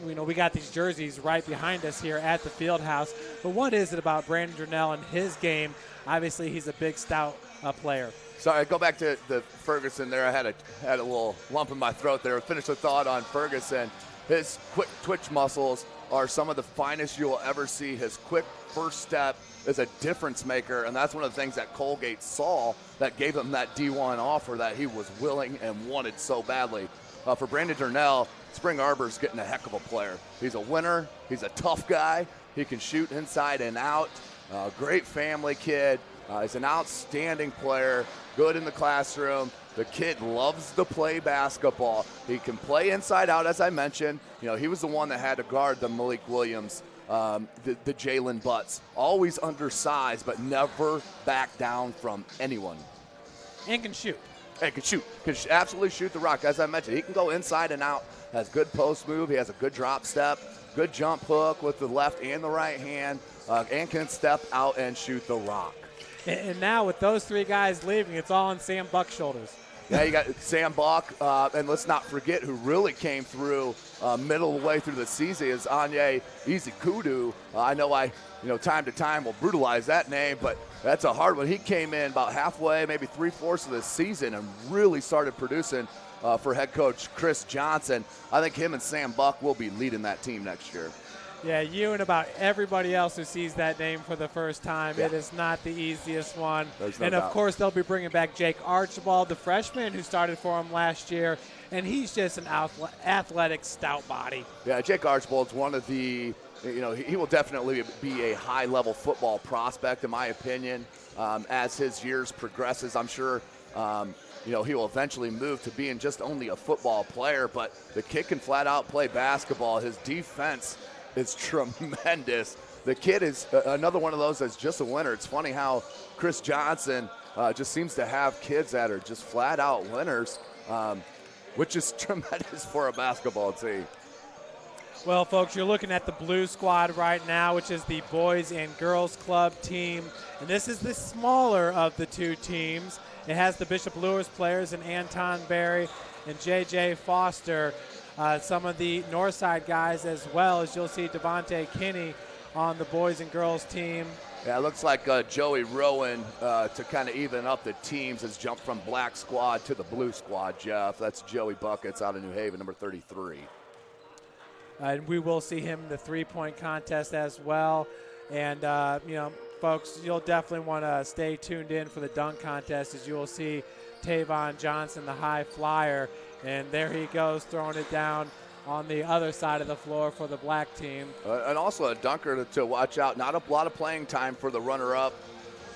We got these jerseys right behind us here at the field house. But what is it about Brandon Durnell and his game? Obviously, he's a big, stout player. Sorry, go back to the Ferguson there. I had a little lump in my throat there. Finish the thought on Ferguson. His quick twitch muscles are some of the finest you will ever see. His quick first step is a difference maker, and that's one of the things that Colgate saw that gave him that D1 offer that he was willing and wanted so badly. For Brandon Durnell, Spring Arbor's getting a heck of a player. He's a winner. He's a tough guy. He can shoot inside and out. Great family kid. He's an outstanding player, good in the classroom. The kid loves to play basketball. He can play inside out, as I mentioned. He was the one that had to guard the Malik Williams, the Jalen Butts. Always undersized, but never back down from anyone. And can shoot. And can shoot. Can absolutely shoot the rock. As I mentioned, he can go inside and out. Has good post move. He has a good drop step. Good jump hook with the left and the right hand. And can step out and shoot the rock. And now with those three guys leaving, it's all on Sam Buck's shoulders. Yeah, you got Sam Buck, and let's not forget who really came through middle of the way through the season is Anye Izikudu. I know time to time will brutalize that name, but that's a hard one. He came in about halfway, maybe 3/4 of the season, and really started producing for head coach Chris Johnson. I think him and Sam Buck will be leading that team next year. Yeah, you and about everybody else who sees that name for the first time. Yeah. It is not the easiest one. And, of course, they'll be bringing back Jake Archibald, the freshman who started for him last year, and he's just an athletic, stout body. Yeah, Jake Archibald's one of the he will definitely be a high-level football prospect, in my opinion, as his years progresses. I'm sure he will eventually move to being just only a football player, but the kid can flat-out play basketball. His defense is tremendous. The kid is another one of those that's just a winner. It's funny how Chris Johnson just seems to have kids that are just flat-out winners, which is tremendous for a basketball team. Well, folks, you're looking at the blue squad right now, which is the boys and girls club team. And this is the smaller of the two teams. It has the Bishop Lewis players and Anton Berry and J.J. Foster. Some of the Northside guys as well, as you'll see Devontae Kinney on the boys and girls team. Yeah, it looks like Joey Rowan, to kind of even up the teams, has jumped from black squad to the blue squad, Jeff. That's Joey Buckets out of New Haven, number 33. And we will see him in the three-point contest as well. And, folks, you'll definitely want to stay tuned in for the dunk contest, as you will see Tavon Johnson, the high flyer. And there he goes, throwing it down on the other side of the floor for the black team. And also a dunker to watch out. Not a lot of playing time for the runner-up.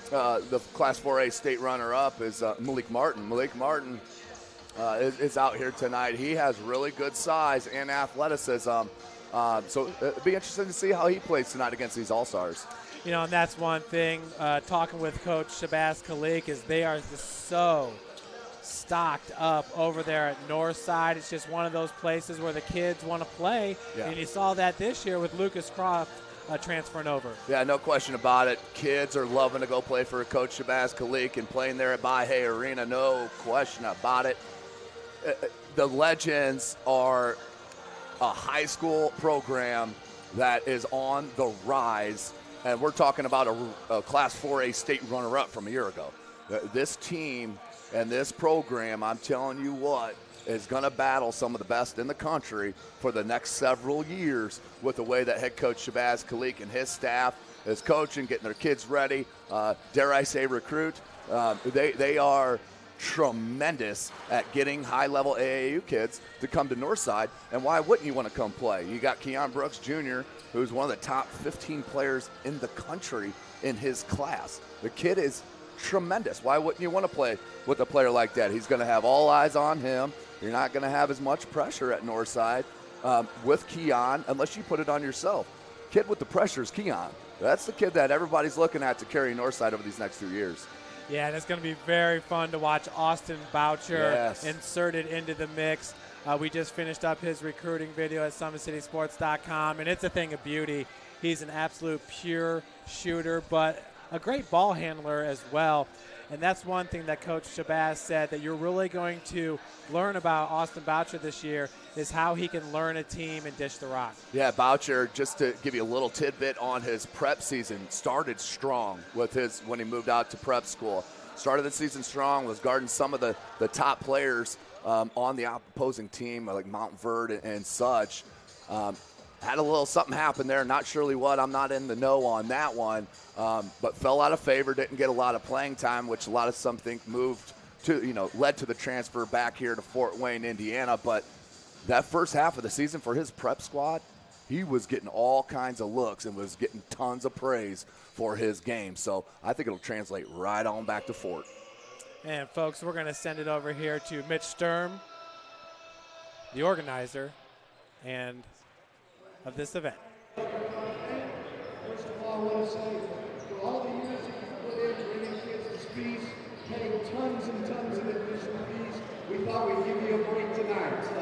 The Class 4A state runner-up is Malik Martin. Malik Martin is out here tonight. He has really good size and athleticism. So it'll be interesting to see how he plays tonight against these All-Stars. And that's one thing, talking with Coach Shabazz Khalik, is they are just so stocked up over there at Northside. It's just one of those places where the kids want to play. Yeah. And you saw that this year with Lucas Croft transferring over. Yeah, no question about it. Kids are loving to go play for Coach Shabazz Kalik and playing there at Bahia Arena. No question about it. The Legends are a high school program that is on the rise, and we're talking about a Class 4A state runner-up from a year ago. This team and this program, I'm telling you what, is going to battle some of the best in the country for the next several years with the way that head coach Shabazz Kalik and his staff is coaching, getting their kids ready, dare I say recruit. They are tremendous at getting high-level AAU kids to come to Northside, and why wouldn't you want to come play? You got Keon Brooks Jr., who's one of the top 15 players in the country in his class. The kid is tremendous. Why wouldn't you want to play with a player like that? He's going to have all eyes on him. You're not going to have as much pressure at Northside with Keon unless you put it on yourself. Kid with the pressure is Keon. That's the kid that everybody's looking at to carry Northside over these next 2 years. Yeah, and it's going to be very fun to watch Austin Boucher inserted into the mix. We just finished up his recruiting video at SummitCitySports.com, and it's a thing of beauty. He's an absolute pure shooter, but a great ball handler as well. And that's one thing that Coach Shabazz said that you're really going to learn about Austin Boucher this year is how he can learn a team and dish the rock. Yeah, Boucher, just to give you a little tidbit on his prep season, started strong with when he moved out to prep school. Started the season strong, was guarding some of the top players on the opposing team, like Mount Verde and such. Had a little something happen there, not surely what. I'm not in the know on that one, but fell out of favor, didn't get a lot of playing time, which a lot of some think moved to, led to the transfer back here to Fort Wayne, Indiana. But that first half of the season for his prep squad, he was getting all kinds of looks and was getting tons of praise for his game. So I think it'll translate right on back to Fort. And, folks, we're going to send it over here to Mitch Sturm, the organizer, and of this event. First of all, I want to say, for all the years that you put in bringing kids to speeds, paying tons and tons of admission fees, we thought we'd give you a break tonight. So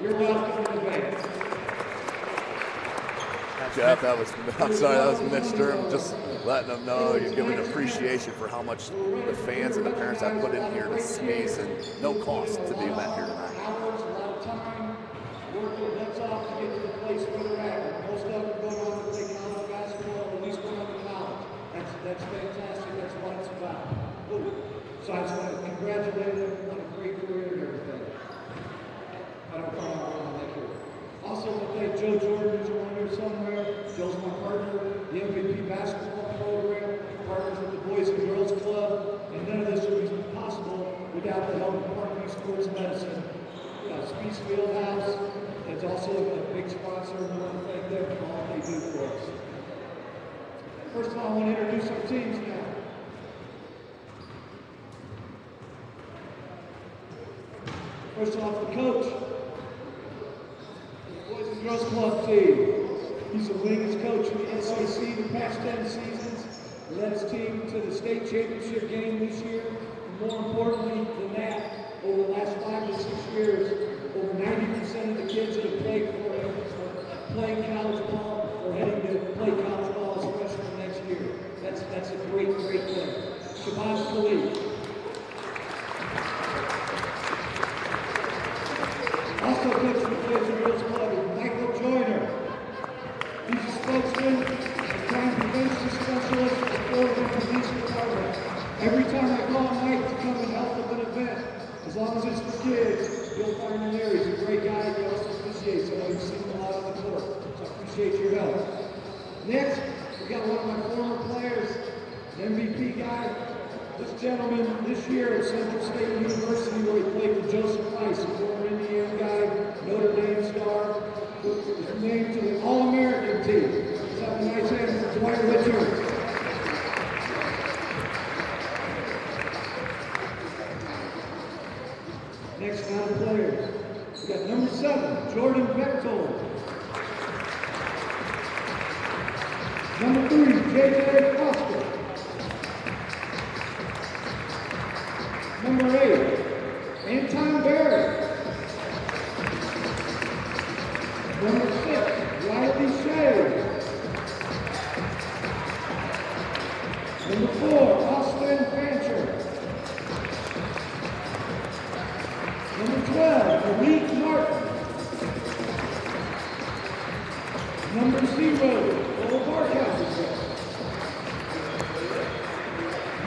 you're welcome in advance. Jeff, that was Mitch Sturm, just letting them know you're giving appreciation for how much the fans and the parents have put in here to space and no cost to the event here tonight. Hours, a lot of time, working their butts off to get to the place where they're at. Most of them go on to play college basketball, or at least go on to college. That's fantastic. That's what it's about. Ooh. So I just want to congratulate them on a great career and everything. I don't call them on that career. Also, I want to thank Joe Jordan, who's around here somewhere. Joe's my partner, the MVP basketball program, partners with the Boys and Girls Club, and none of this would be possible without the help of Parkview Sports Medicine. Speeds Fieldhouse, it's also a big sponsor, and we want to thank them for all they do for us. First of all, I want to introduce our teams now. First off, the coach. Boys and Girls Club team. He's the winningest coach in the SAC the past 10 seasons. Led his team to the state championship game this year. And more importantly than that, over the last 5 to 6 years, over 90% of the kids that have played for him are playing college ball or heading to play college ball as freshmen next year. That's a great thing. Shabazz Kalik. Also coaching the Boys and Girls Club is Michael Joyner. He's a spokesman, a crime prevention specialist for the Fort Wayne Police Department. Every time I call Mike to come and help with an event, as long as it's for kids, you'll find him there. He's a great guy, and he also appreciates it. I know you've seen him a lot on the court, so I appreciate your help. Next, we got one of my former players, an MVP guy. This gentleman, this year at Central State University, where he played for Joseph Rice, a former Indiana guy, Notre Dame star, was named to the All-American team. Let's have a nice hand for Dwight Richard. Next round of players, we got number 7, Jordan Bechtold. Number 3, J.J. Foster. Number 8, Anton Barrett. Number 6, Riley Shea. Number 4, Austin Fancher. Number 12, Malik Martin. Number 0, Cole Barkhouse.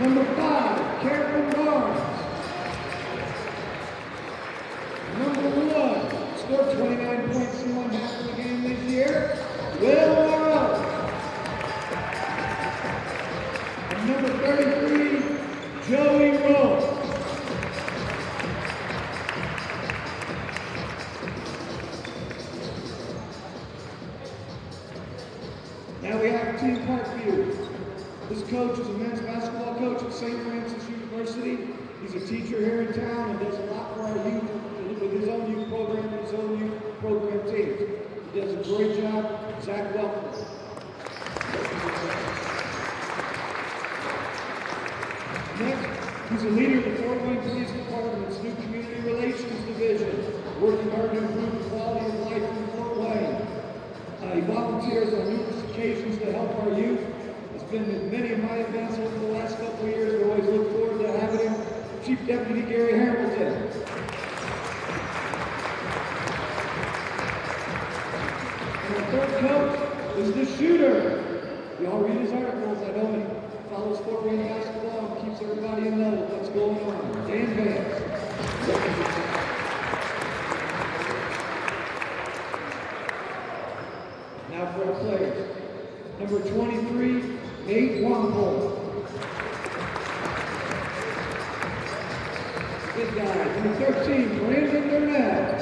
Number 5, Cameron Barnes. Number 1, scored 29 points in one half of the game this year, Will Morrow. And number 33, Joey Rowe. Now we have Team Parkview. This coach is a men's basketball coach at St. Francis University. He's a teacher here in town and does a lot for our youth with his own youth program and his own youth program teams. He does a great job. Zach, welcome. Next, he's a leader of the Fort Wayne Police Department's new Community Relations Division, working hard to improve the quality of life in Fort Wayne. He volunteers on numerous occasions to help our youth. He's been at many of my events over the last couple of years. We always look forward to having him. Chief Deputy Gary Hamilton. And our third coach is the shooter. Y'all read his articles. I know he follows Fort Wayne basketball and keeps everybody in know what's going on. Dan Vance. Now for our players. Number 23, Nate Wampold. Good guy. Number 13, Brandon Burnett.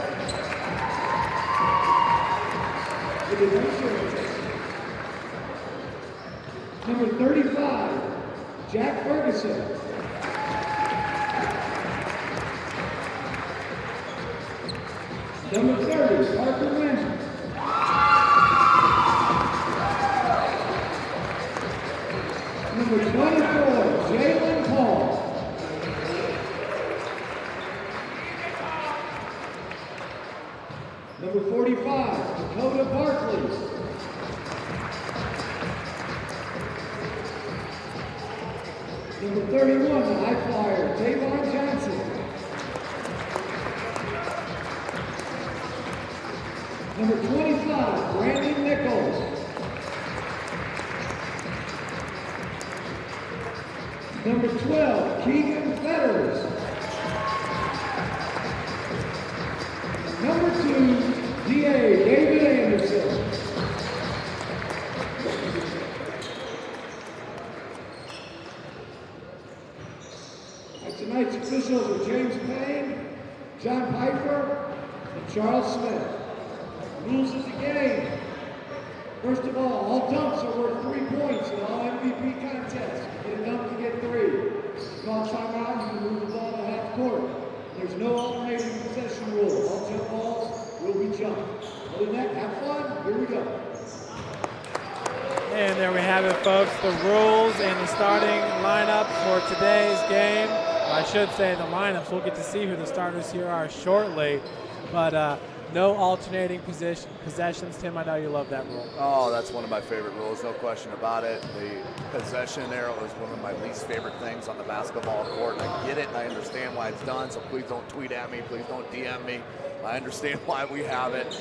Number 35, Jack Ferguson. Number 30, Parker Wendy. Number 24, Jalen Paul. Number 45, Dakota Barkley. Number 31, the high flyer, Tavon Johnson. Number 25, Brandon Nichols. Number 12, Keegan Fetters. Number 2, DA David Anderson. Tonight's officials are James Payne, John Piper, and Charles Smith. Rules of the game. First of all dunks are worth 3 points in all MVP contests. Get a dunk to get 3. Call timeout, you can move the ball to half court. There's no alternating possession rule. All jump balls will be jumped. Other than that, have fun. Here we go. And there we have it, folks. The rules and the starting lineup for today's game. I should say the lineups. We'll get to see who the starters here are shortly. But no alternating possessions. Tim, I know you love that rule. Oh, that's one of my favorite rules, no question about it. The possession arrow is one of my least favorite things on the basketball court. And I get it, and I understand why it's done, so please don't tweet at me, please don't DM me. I understand why we have it.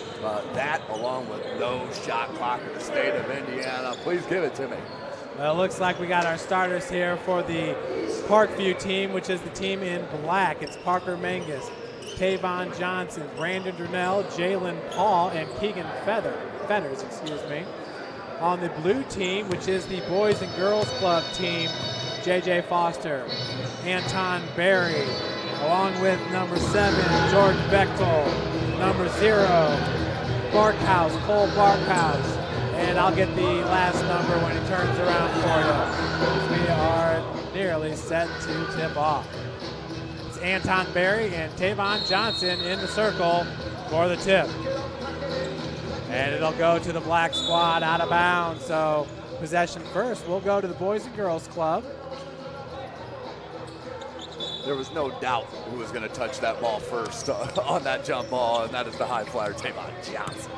That, along with no shot clock in the state of Indiana, please give it to me. Well, it looks like we got our starters here for the Parkview team, which is the team in black. It's Parker Mangus, Tavon Johnson, Brandon Durnell, Jalen Paul, and Keegan Fetters. On the blue team, which is the Boys and Girls Club team, J.J. Foster, Anton Berry, along with number 7, Jordan Bechtel, number 0, Cole Barkhouse, and I'll get the last number when he turns around for you. We are nearly set to tip off. It's Anton Berry and Tavon Johnson in the circle for the tip. And it'll go to the black squad out of bounds. So possession first will go to the Boys and Girls Club. There was no doubt who was going to touch that ball first on that jump ball, and that is the high flyer, Tavon Johnson.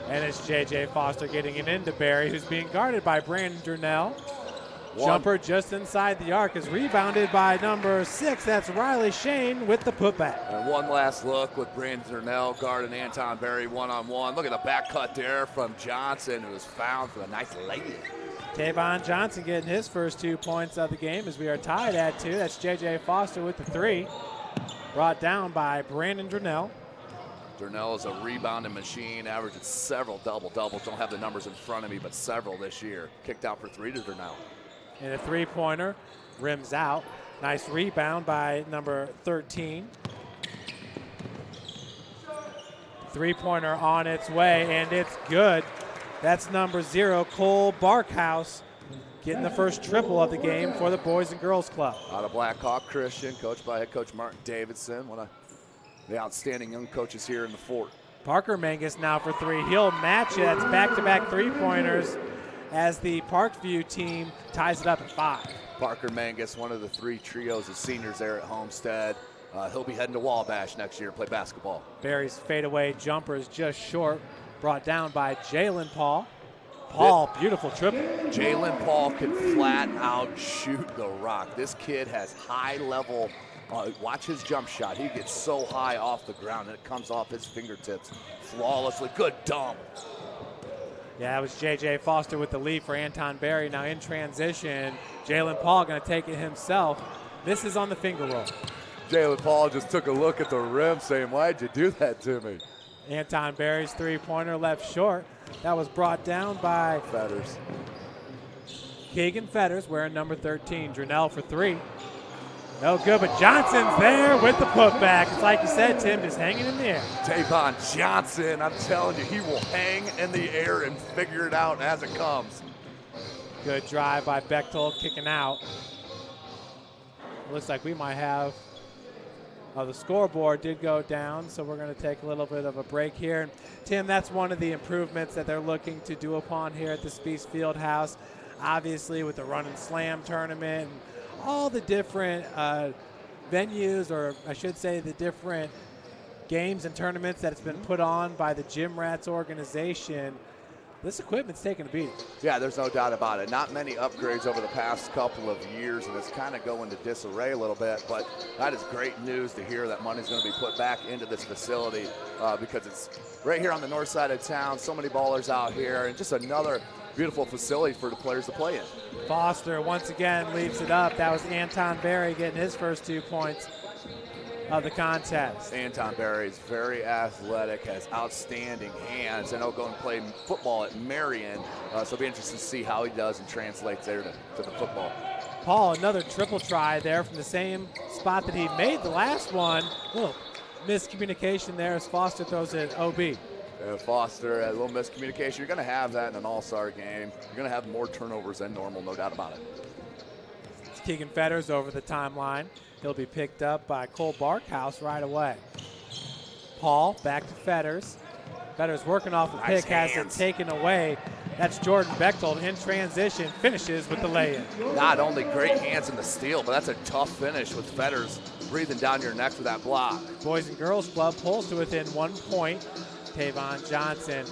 And it's J.J. Foster getting it into Berry, who's being guarded by Brandon Durnell. Jumper just inside the arc is rebounded by number 6. That's Riley Shane with the putback. And one last look with Brandon Durnell guarding Anton Berry one-on-one. Look at the back cut there from Johnson, who was fouled for a nice lay-in. Tavon Johnson getting his first 2 points of the game as we are tied at 2. That's J.J. Foster with the 3. Brought down by Brandon Durnell. Durnell is a rebounding machine, averaging several double-doubles. Don't have the numbers in front of me, but several this year. Kicked out for 3 to Durnell. And a 3-pointer rims out. Nice rebound by number 13. 3-pointer on its way, and it's good. That's number 0, Cole Barkhouse, getting the first triple of the game for the Boys and Girls Club. Out of Blackhawk Christian, coached by head coach Martin Davidson, one of the outstanding young coaches here in the fort. Parker Mangus now for 3. He'll match it. That's back-to-back 3-pointers as the Parkview team ties it up at 5. Parker Mangus, one of the 3 trios of seniors there at Homestead. He'll be heading to Wabash next year to play basketball. Barry's fadeaway jumper is just short, brought down by Jalen Paul. Paul, beautiful triple. Jalen Paul can flat out shoot the rock. This kid has high level, watch his jump shot. He gets so high off the ground and it comes off his fingertips flawlessly. Good dump. Yeah, it was J.J. Foster with the lead for Anton Berry. Now in transition, Jalen Paul going to take it himself. Misses on the finger roll. Jalen Paul just took a look at the rim saying, why'd you do that to me? Anton Berry's 3-pointer left short. That was brought down by Fetters. Keegan Fetters wearing number 13. Durnell for 3. No good, but Johnson's there with the putback. It's like you said, Tim, just hanging in the air. Tavon Johnson, I'm telling you, he will hang in the air and figure it out as it comes. Good drive by Bechtold, kicking out. Looks like we might have, the scoreboard did go down, so we're going to take a little bit of a break here. And Tim, that's one of the improvements that they're looking to do upon here at the Spies Fieldhouse. Obviously, with the Run and Slam tournament and all the different venues, or I should say the different games and tournaments that it's been put on by the Gym Rats organization, this equipment's taking a beating. Yeah, there's no doubt about it. Not many upgrades over the past couple of years, and it's kind of going to disarray a little bit, but that is great news to hear that money's going to be put back into this facility because it's right here on the north side of town. So many ballers out here, and just another beautiful facility for the players to play in. Foster once again leaves it up. That was Anton Berry getting his first 2 points of the contest. Anton Berry is very athletic, has outstanding hands, and he'll go and play football at Marion, so it'll be interesting to see how he does and translates there to the football. Paul, another triple try there from the same spot that he made the last one. Little miscommunication there as Foster throws it OB. Foster, a little miscommunication. You're going to have that in an all-star game. You're going to have more turnovers than normal, no doubt about it. It's Keegan Fetters over the timeline. He'll be picked up by Cole Barkhouse right away. Paul back to Fetters. Fetters working off the pick, has it taken away. That's Jordan Bechtold in transition, finishes with the lay-in. Not only great hands in the steal, but that's a tough finish with Fetters breathing down your neck for that block. Boys and Girls Club pulls to within 1 point. Tavon Johnson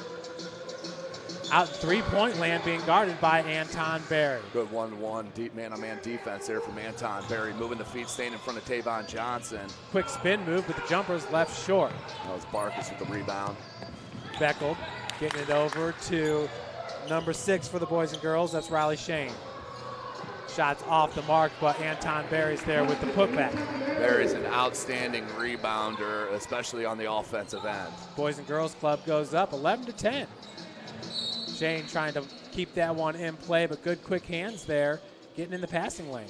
out in 3-point land, being guarded by Anton Berry. Good 1-1 deep man-on-man defense there from Anton Berry, moving the feet, staying in front of Tavon Johnson. Quick spin move, but the jumper's left short. That was Barkus with the rebound. Bechtold getting it over to number 6 for the boys and girls. That's Riley Shane. Shots off the mark, but Anton Berry's there with the putback. Berry's an outstanding rebounder, especially on the offensive end. Boys and Girls Club goes up 11-10. Shane trying to keep that one in play, but good quick hands there, getting in the passing lane.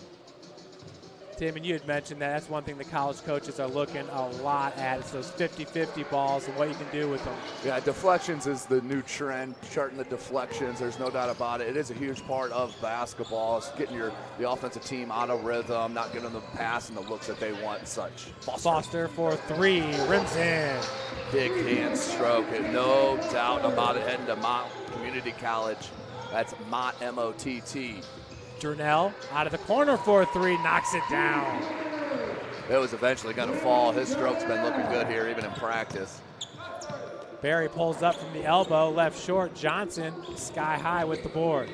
Tim, and you had mentioned that's one thing the college coaches are looking a lot at. It's those 50-50 balls and what you can do with them. Yeah, deflections is the new trend, charting the deflections. There's no doubt about it. It is a huge part of basketball. It's getting the offensive team out of rhythm, not getting them the pass and the looks that they want and such. Foster for 3, rims in. Big hand stroke, and no doubt about it, heading to Mott Community College. That's Mott, M-O-T-T. Durnell out of the corner for 3, knocks it down. It was eventually going to fall. His stroke's been looking good here, even in practice. Berry pulls up from the elbow, left short. Johnson sky high with the board.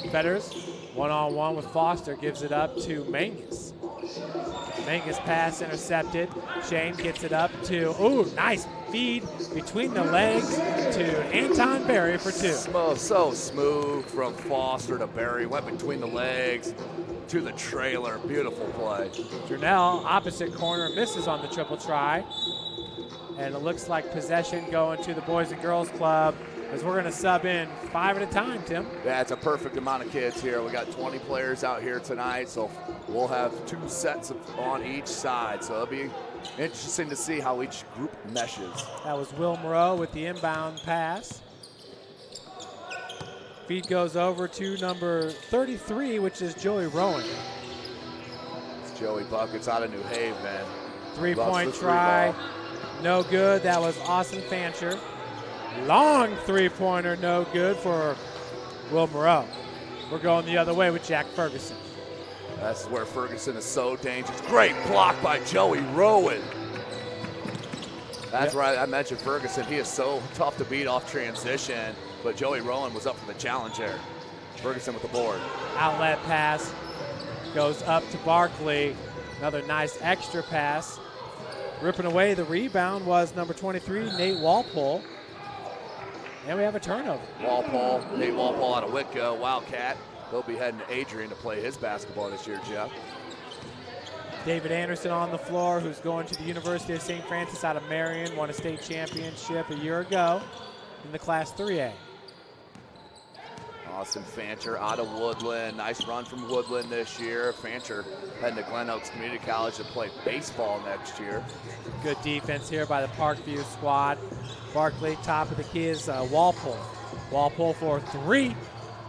Fetters, one-on-one with Foster, gives it up to Mangus. Mangus pass intercepted. Shane gets it up to, nice feed between the legs to Anton Berry for 2. So smooth from Foster to Berry. Went between the legs to the trailer. Beautiful play. Jernell, opposite corner, misses on the triple try. And it looks like possession going to the Boys and Girls Club as we're going to sub in 5 at a time, Tim. Yeah, it's a perfect amount of kids here. We got 20 players out here tonight, so we'll have 2 sets on each side. So it'll be interesting to see how each group meshes. That was Will Moreau with the inbound pass. Feed goes over to number 33, which is Joey Rowan. It's Joey Buckets out of New Haven. 3-point try, no good. That was Austin Fancher. Long 3-pointer, no good for Will Moreau. We're going the other way with Jack Ferguson. That's where Ferguson is so dangerous. Great block by Joey Rowan. That's right, I mentioned Ferguson. He is so tough to beat off transition, but Joey Rowan was up for the challenge there. Ferguson with the board. Outlet pass goes up to Barkley. Another nice extra pass. Ripping away the rebound was number 23, Nate Walpole. And we have a turnover. Nate Walpole out of Whitco, Wildcat. They'll be heading to Adrian to play his basketball this year, Jeff. David Anderson on the floor, who's going to the University of St. Francis out of Marion, won a state championship a year ago in the Class 3A. Austin Fancher out of Woodland. Nice run from Woodland this year. Fancher heading to Glen Oaks Community College to play baseball next year. Good defense here by the Parkview squad. Barkley, top of the key is Walpole. Walpole for 3.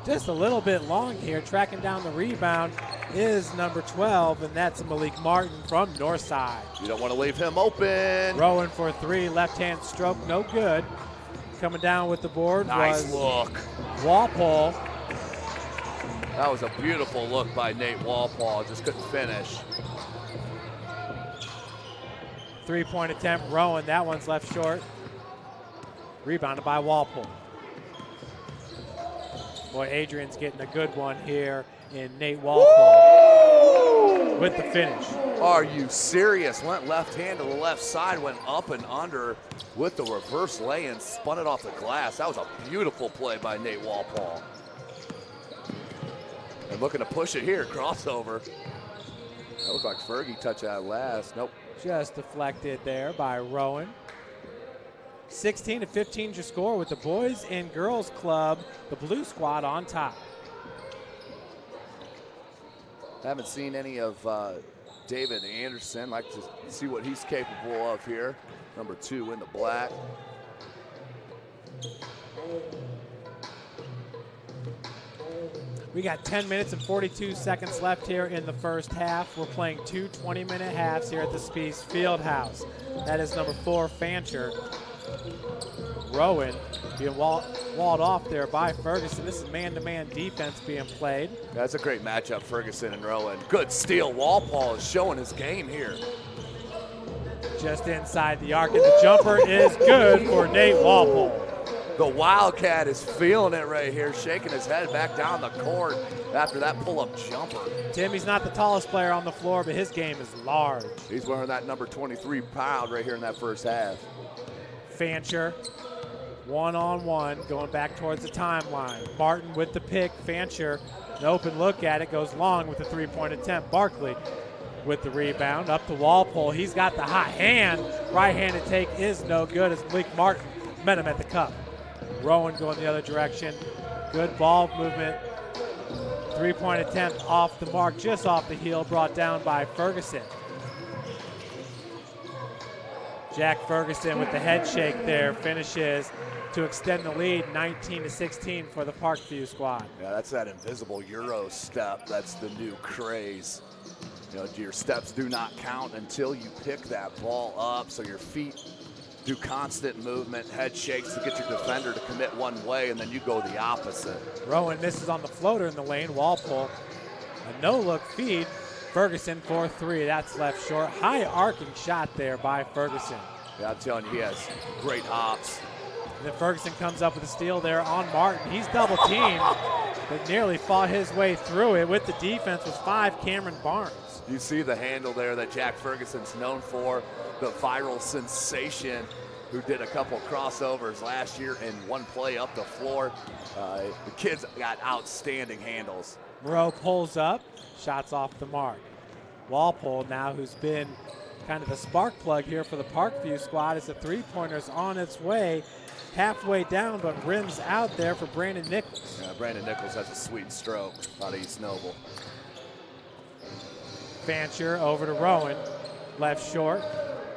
Just a little bit long here. Tracking down the rebound is number 12, and that's Malik Martin from Northside. You don't want to leave him open. Rowan for 3. Left-hand stroke, no good. Coming down with the board nice was look. Walpole. That was a beautiful look by Nate Walpole. Just couldn't finish. 3-point attempt, Rowan. That one's left short. Rebounded by Walpole. Boy, Adrian's getting a good one here in Nate Walpole with the finish. Are you serious? Went left hand to the left side, went up and under with the reverse lay-in, spun it off the glass. That was a beautiful play by Nate Walpole. And looking to push it here, crossover. That looked like Fergie touched that last. Nope. Just deflected there by Rowan. 16-15 your score with the Boys and Girls Club, the Blue Squad on top. Haven't seen any of David Anderson. Like to see what he's capable of here. Number 2 in the black. We got 10 minutes and 42 seconds left here in the first half. We're playing 2 20-minute halves here at the Spies Fieldhouse. That is number 4, Fancher. Rowan being walled off there by Ferguson. This is man-to-man defense being played. That's a great matchup, Ferguson and Rowan. Good steal. Walpole is showing his game here. Just inside the arc, and the jumper is good for Nate Walpole. The Wildcat is feeling it right here, shaking his head back down the court after that pull-up jumper. Tim, he's not the tallest player on the floor, but his game is large. He's wearing that number 23 proud right here in that first half. Fancher, one-on-one, going back towards the timeline. Martin with the pick. Fancher, an open look at it, goes long with the 3-point attempt. Barkley with the rebound, up to Walpole. He's got the hot hand. Right-handed take is no good as Malik Martin met him at the cup. Rowan going the other direction. Good ball movement. 3-point attempt off the mark, just off the heel, brought down by Ferguson. Jack Ferguson with the head shake there finishes to extend the lead 19-16 for the Parkview squad. Yeah, that's that invisible Euro step. That's the new craze. You know, your steps do not count until you pick that ball up, so your feet do constant movement, head shakes to get your defender to commit one way, and then you go the opposite. Rowan misses on the floater in the lane. Walpole, a no-look feed. Ferguson for 3, that's left short. High arcing shot there by Ferguson. Yeah, I'm telling you, he has great hops. And then Ferguson comes up with a steal there on Martin. He's double teamed. but nearly fought his way through it. With the defense was 5, Cameron Barnes. You see the handle there that Jack Ferguson's known for, the viral sensation who did a couple crossovers last year in one play up the floor. The kids got outstanding handles. Moreau pulls up, shots off the mark. Walpole now, who's been kind of the spark plug here for the Parkview squad, as the three-pointer's on its way, halfway down, but rims out there for Brandon Nichols. Yeah, Brandon Nichols has a sweet stroke out of East Noble. Fancher over to Rowan, left short,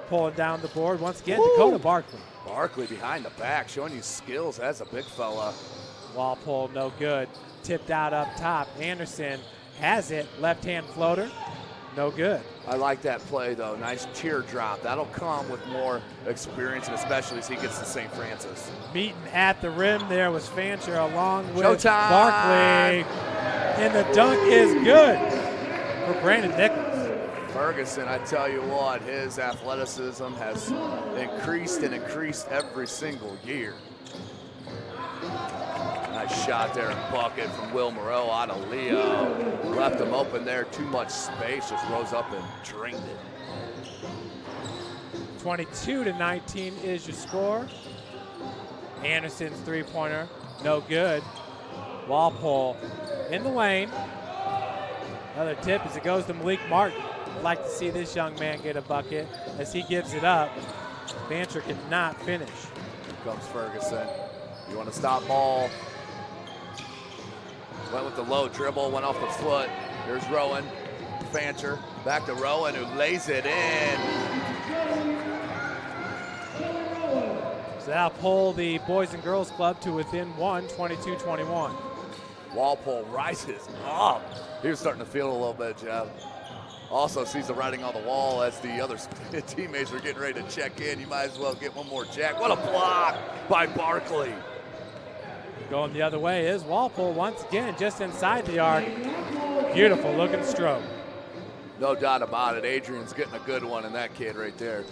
pulling down the board. Once again, Dakota Barkley. Barkley behind the back, showing you skills as a big fella. Walpole, no good. Tipped out up top. Anderson has it. Left-hand floater, no good. I like that play, though. Nice teardrop. That'll come with more experience, and especially as he gets to St. Francis. Meeting at the rim there was Fancher along with Showtime. Barkley. And the dunk is good for Brandon Nichols. Ferguson, I tell you what, his athleticism has increased and increased every single year. Nice shot there and bucket from Will Moreau out of Leo. Left him open there, too much space, just rose up and drained it. 22-19 is your score. Anderson's three-pointer, no good. Walpole in the lane. Another tip as it goes to Malik Martin. I'd like to see this young man get a bucket as he gives it up. Fancher cannot finish. Here comes Ferguson. You want to stop ball. Went with the low dribble, went off the foot. Here's Rowan. Fancher. Back to Rowan, who lays it in. So that'll pull the Boys and Girls Club to within one, 22-21. Walpole rises up. He was starting to feel it a little bit, Jeff. Also sees the writing on the wall as the other teammates are getting ready to check in. You might as well get one more jack. What a block by Barkley. Going the other way is Walpole once again, just inside the arc. Beautiful looking stroke. No doubt about it. Adrian's getting a good one in that kid right there.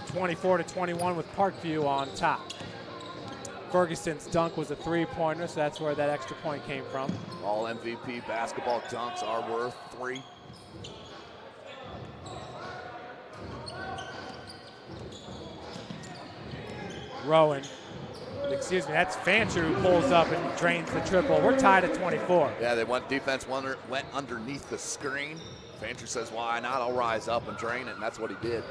24-21 with Parkview on top. Ferguson's dunk was a three-pointer, so that's where that extra point came from. All MVP basketball dunks are worth 3. Rowan, excuse me, that's Fancher who pulls up and drains the triple. We're tied at 24. Yeah, they went defense, went underneath the screen. Fancher says, why not? I'll rise up and drain it, and that's what he did.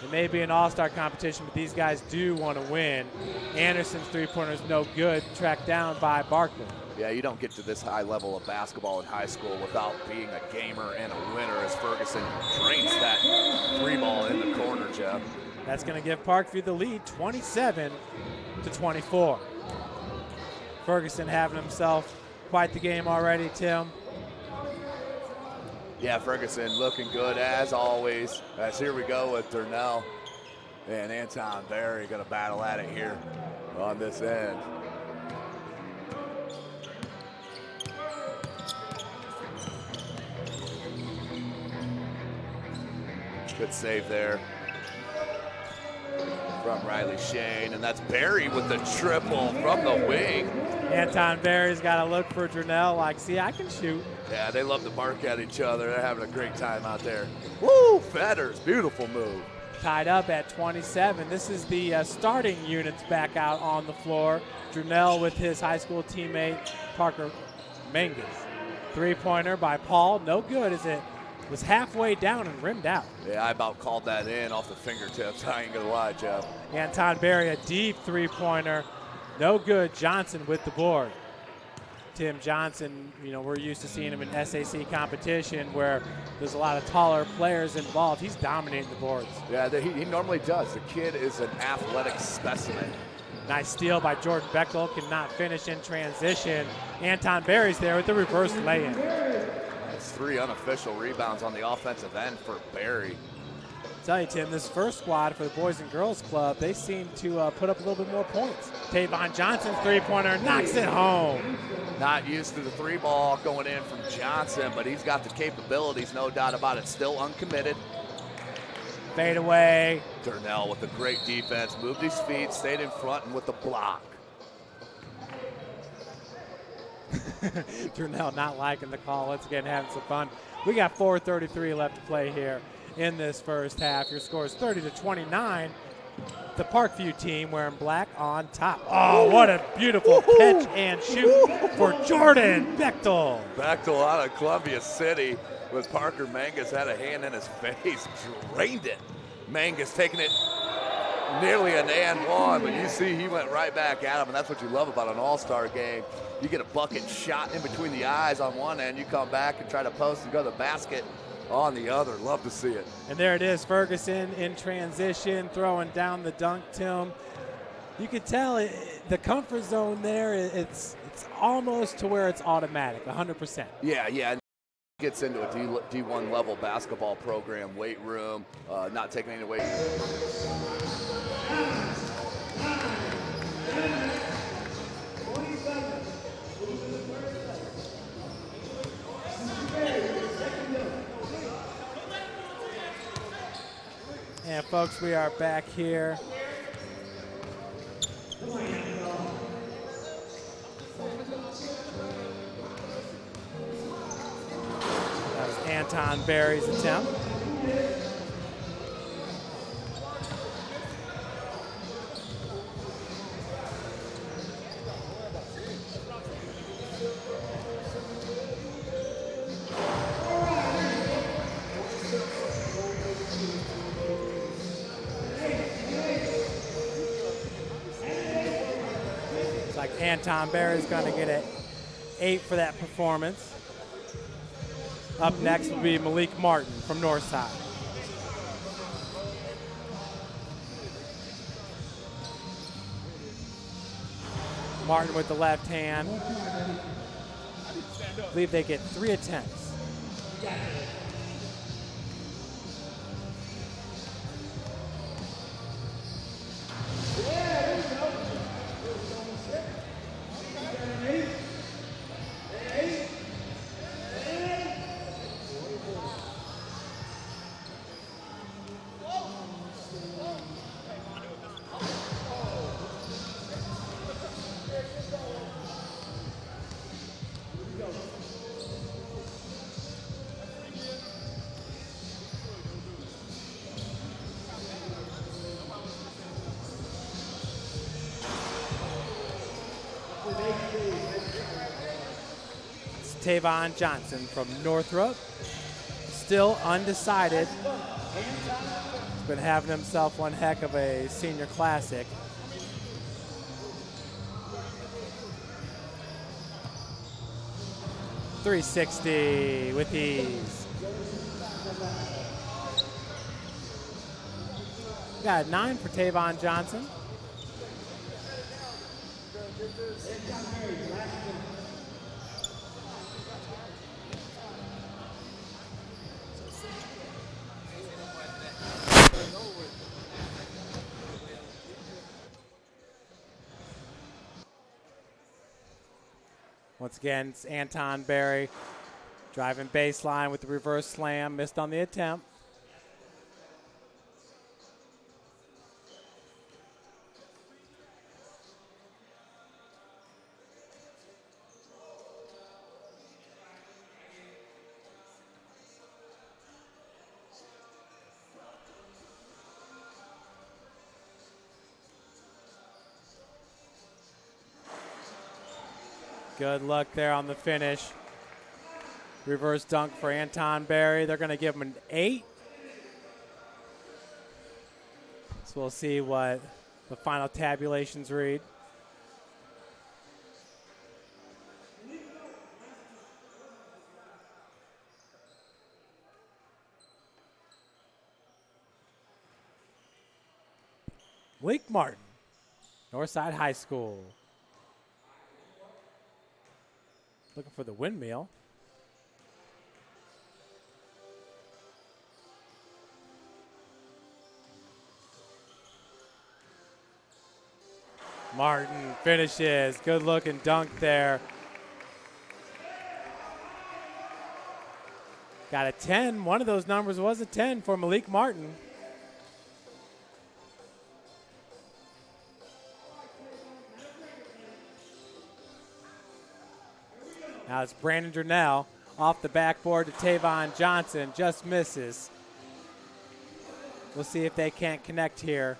It may be an all-star competition, but these guys do want to win. Anderson's three-pointer is no good, tracked down by Barkley. Yeah, you don't get to this high level of basketball in high school without being a gamer and a winner, as Ferguson drains that three ball in the corner, Jeff. That's going to give Parkview the lead, 27-24. Ferguson having himself quite the game already, Tim. Yeah, Ferguson looking good as always. As here we go with Durnell and Anton Berry going to battle at it here on this end. Good save there from Riley Shane, and that's Berry with the triple from the wing. Anton Berry's got to look for Durnell like, see, I can shoot. Yeah, they love to bark at each other. They're having a great time out there. Woo, Fetters, beautiful move. Tied up at 27. This is the starting units back out on the floor. Durnell with his high school teammate, Parker Mangus. Three-pointer by Paul, no good as it was halfway down and rimmed out. Yeah, I about called that in off the fingertips. I ain't gonna lie, Jeff. Anton Berry, a deep three-pointer, no good. Johnson with the board. Tim Johnson, you know, we're used to seeing him in SAC competition where there's a lot of taller players involved. He's dominating the boards. Yeah, he normally does. The kid is an athletic specimen. Nice steal by Jordan Bechtel, cannot finish in transition. Anton Berry's there with the reverse lay-in. It's 3 unofficial rebounds on the offensive end for Berry. I'll tell you, Tim, this first squad for the Boys and Girls Club, they seem to put up a little bit more points. Tavon Johnson's three-pointer knocks it home. Not used to the three ball going in from Johnson, but he's got the capabilities, no doubt about it. Still uncommitted. Fade away. Durnell with a great defense, moved his feet, stayed in front, and with the block. Turnell not liking the call. Once again, having some fun. We got 4:33 left to play here in this first half. Your score is 30-29. The Parkview team wearing black on top. Oh, what a beautiful catch and shoot for Jordan Bechtel. Bechtel out of Columbia City with Parker Mangus had a hand in his face, drained it. Mangus taking it nearly an and one, but you see he went right back at him, and that's what you love about an all-star game. You get a bucket shot in between the eyes on one end, you come back and try to post and go to the basket on the other. Love to see it. And there it is, Ferguson in transition, throwing down the dunk, Tim. You could tell the comfort zone there, it's almost to where it's automatic, 100%. Yeah. Gets into a D1 level basketball program, weight room, not taking any weight. And folks, we are back here. That was Anton Berry's attempt. Anton Berry is going to get an 8 for that performance. Up next will be Malik Martin from Northside. Martin with the left hand. I believe they get 3 attempts. Tavon Johnson from Northrop, still undecided. He's been having himself one heck of a senior classic. .360 with ease. Got a 9 for Tavon Johnson. Once again, it's Anton Berry driving baseline with the reverse slam, missed on the attempt. Good luck there on the finish. Reverse dunk for Anton Berry. They're going to give him an 8. So we'll see what the final tabulations read. Malik Martin, Northside High School. Looking for the windmill. Martin finishes. Good looking dunk there. Got a 10. One of those numbers was a 10 for Malik Martin. Now it's Brandon Durnell off the backboard to Tavon Johnson. Just misses. We'll see if they can't connect here.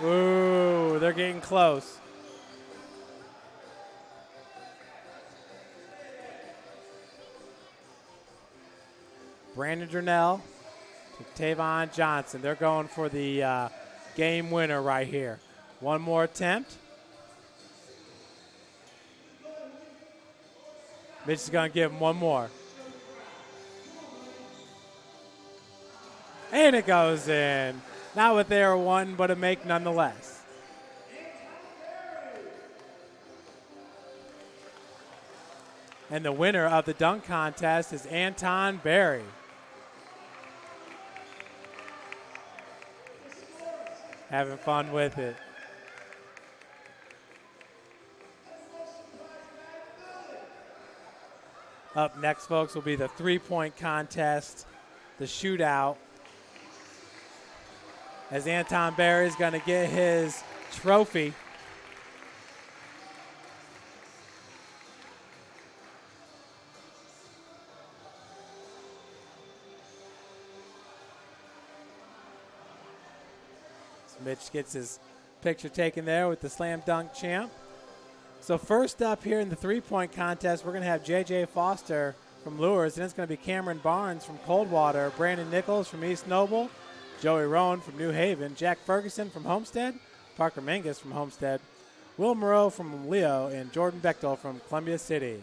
Ooh, they're getting close. Brandon Durnell to Tavon Johnson. They're going for the game winner right here. One more attempt. Mitch is going to give him one more. And it goes in. Not with their one, but a make nonetheless. And the winner of the dunk contest is Anton Berry. Having fun with it. Up next, folks, will be the three-point contest, the shootout. As Anton Berry is going to get his trophy. Mitch gets his picture taken there with the slam dunk champ. So first up here in the three-point contest, we're going to have J.J. Foster from Lures, and it's going to be Cameron Barnes from Coldwater, Brandon Nichols from East Noble, Joey Rowan from New Haven, Jack Ferguson from Homestead, Parker Mangus from Homestead, Will Moreau from Leo, and Jordan Bechtel from Columbia City.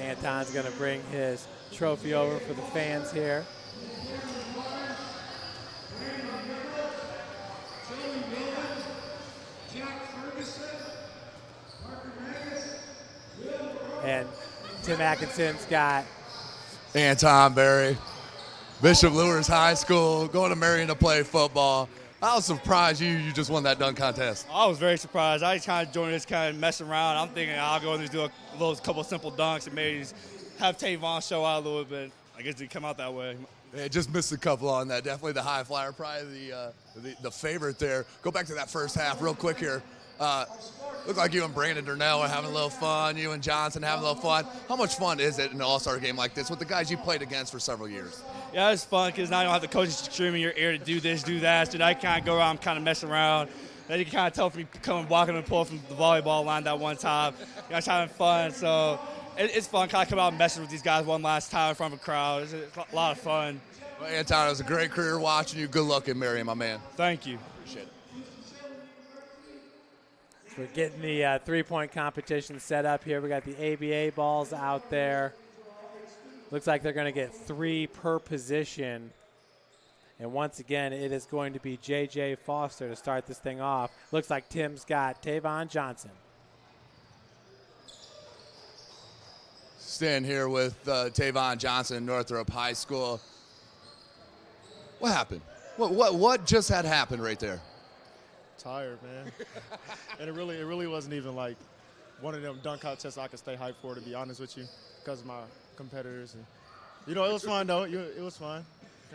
Anton's going to bring his trophy over for the fans here. And Tim Atkinson's got Anton Berry, Bishop Lures High School, going to Marion to play football. I was surprised you just won that dunk contest. I was very surprised. I just kind of joined this kind of messing around. I'm thinking I'll go in and do a couple simple dunks and maybe have Tavon show out a little bit. I guess it didn't come out that way. Yeah, just missed a couple on that. Definitely the high flyer, probably the favorite there. Go back to that first half real quick here. Looked like you and Brandon Durnell are having a little fun. You and Johnson having a little fun. How much fun is it in an all-star game like this with the guys you played against for several years? Yeah, it's fun because now you don't have the coaches screaming in your ear to do this, do that. So I kind of go around kind of messing around. Then you can kind of tell from me coming, walking and pulling from the volleyball line that one time. You know, having fun. So it's fun kind of come out and messing with these guys one last time in front of a crowd. It's a lot of fun. Well, Anton, it was a great career watching you. Good luck in Marion, my man. Thank you. Appreciate it. We're getting the three-point competition set up here. We got the ABA balls out there. Looks like they're going to get 3 per position. And once again, it is going to be J.J. Foster to start this thing off. Looks like Tim's got Tavon Johnson. Staying here with Tavon Johnson, Northrop High School. What happened? What just had happened right there? Tired, man. And it really wasn't even like one of them dunk contests I could stay hyped for, to be honest with you, because of my competitors. And it was fun though. It was fun.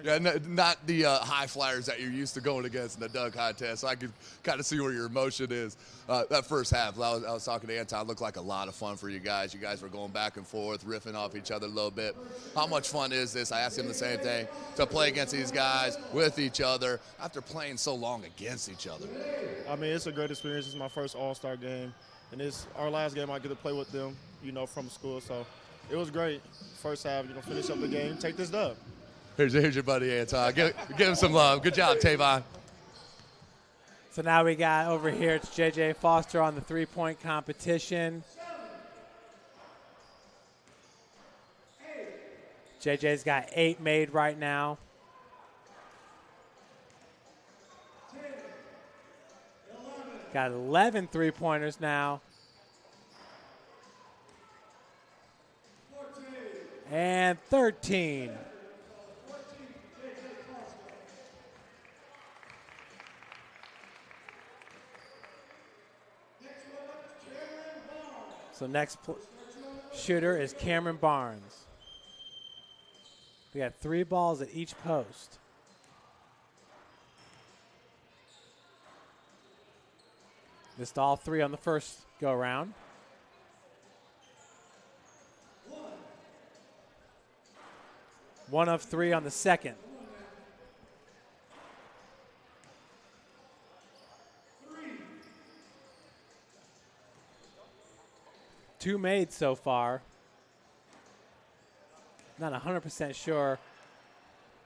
Yeah, not the high flyers that you're used to going against in the dunk contest. So I could kind of see where your emotion is. That first half, I was talking to Anton, looked like a lot of fun for you guys. You guys were going back and forth, riffing off each other a little bit. How much fun is this? I asked him the same thing, to play against these guys, with each other, after playing so long against each other. I mean, it's a great experience. It's my first All-Star game, and it's our last game I get to play with them, from school. So it was great. First half, finish up the game, take this dub. Here's your buddy, Anton. Give him some love. Good job, Tavon. So now we got over here, it's J.J. Foster on the three-point competition. J.J.'s got 8 made right now. Got 11 three-pointers now. And 13. So next shooter is Cameron Barnes. We got 3 balls at each post. Missed all 3 on the first go round. One of 3 on the second. Two made so far. Not 100% sure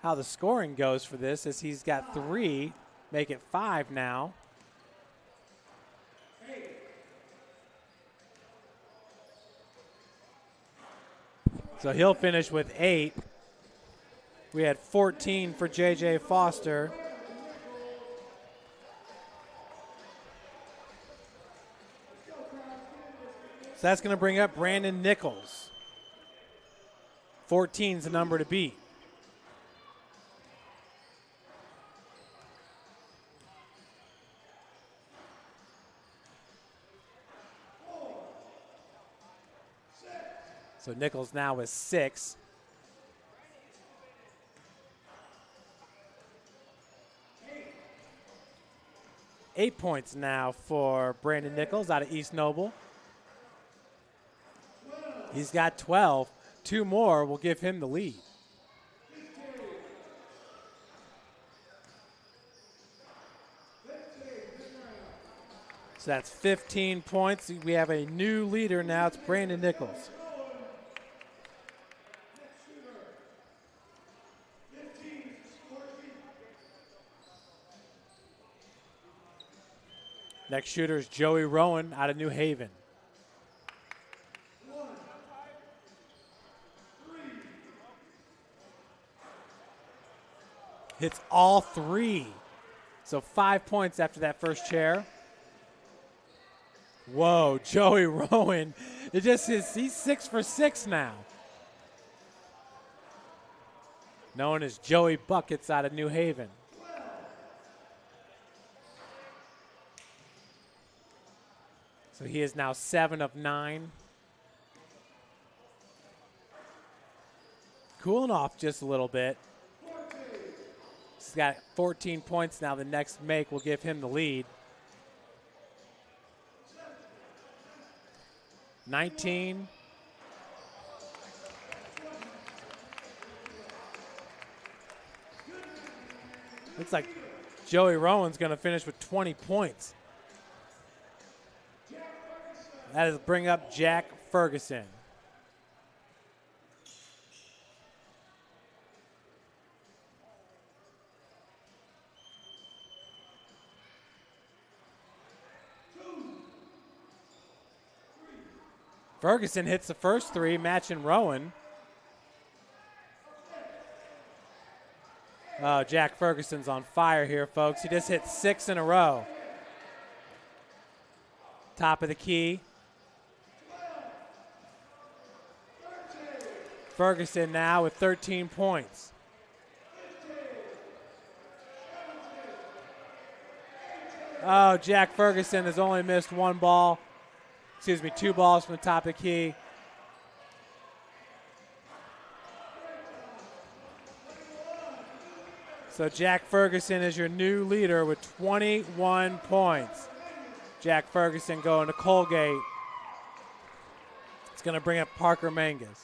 how the scoring goes for this, as he's got 3, make it 5 now. So he'll finish with 8. We had 14 for J.J. Foster. So that's going to bring up Brandon Nichols. 14's the number to beat. So Nichols now is 6. Eight points now for Brandon Nichols out of East Noble. He's got 12. 2 more will give him the lead. So that's 15 points. We have a new leader now. It's Brandon Nichols. Next shooter is Joey Rowan out of New Haven. Hits all 3. So 5 points after that first chair. Whoa, Joey Rowan. It just is, he's 6 for 6 now. Known as Joey Buckets out of New Haven. So he is now 7 of 9. Cooling off just a little bit. He's got 14 points now. The next make will give him the lead. 19. Looks like Joey Rowan's going to finish with 20 points. That is bring up Jack Ferguson. Ferguson hits the first 3, matching Rowan. Oh, Jack Ferguson's on fire here, folks. He just hit 6 in a row. Top of the key. Ferguson now with 13 points. Oh, Jack Ferguson has only missed 2 balls from the top of the key. So Jack Ferguson is your new leader with 21 points. Jack Ferguson going to Colgate. It's going to bring up Parker Mangus.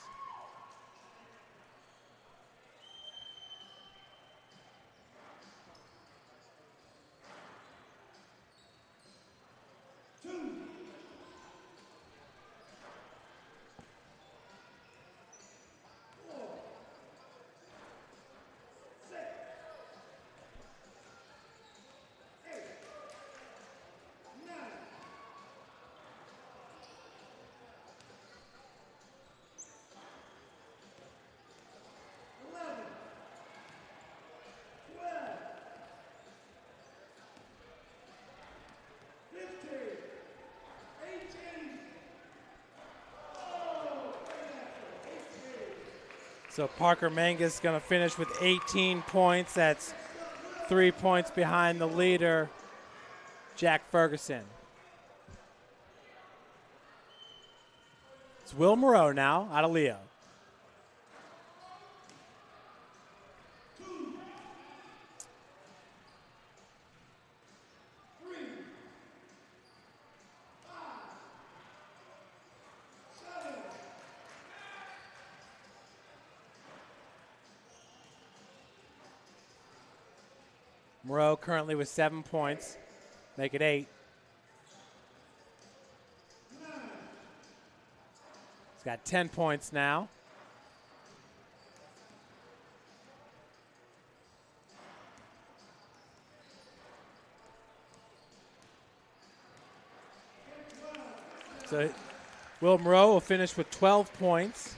So Parker Mangus is going to finish with 18 points. That's 3 points behind the leader, Jack Ferguson. It's Will Moreau now out of Leo. Moreau currently with 7 points. Make it 8. He's got 10 points now. So Will Moreau will finish with 12 points.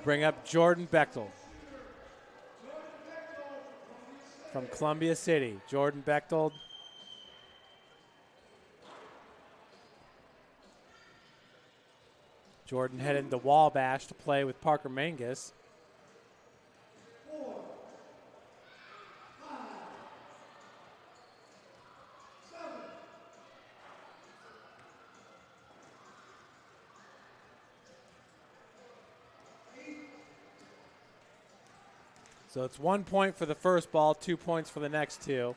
Bring up Jordan Bechtel from Columbia City. Jordan Bechtel. Jordan headed to Wabash to play with Parker Mangus. So it's 1 point for the first ball, 2 points for the next two.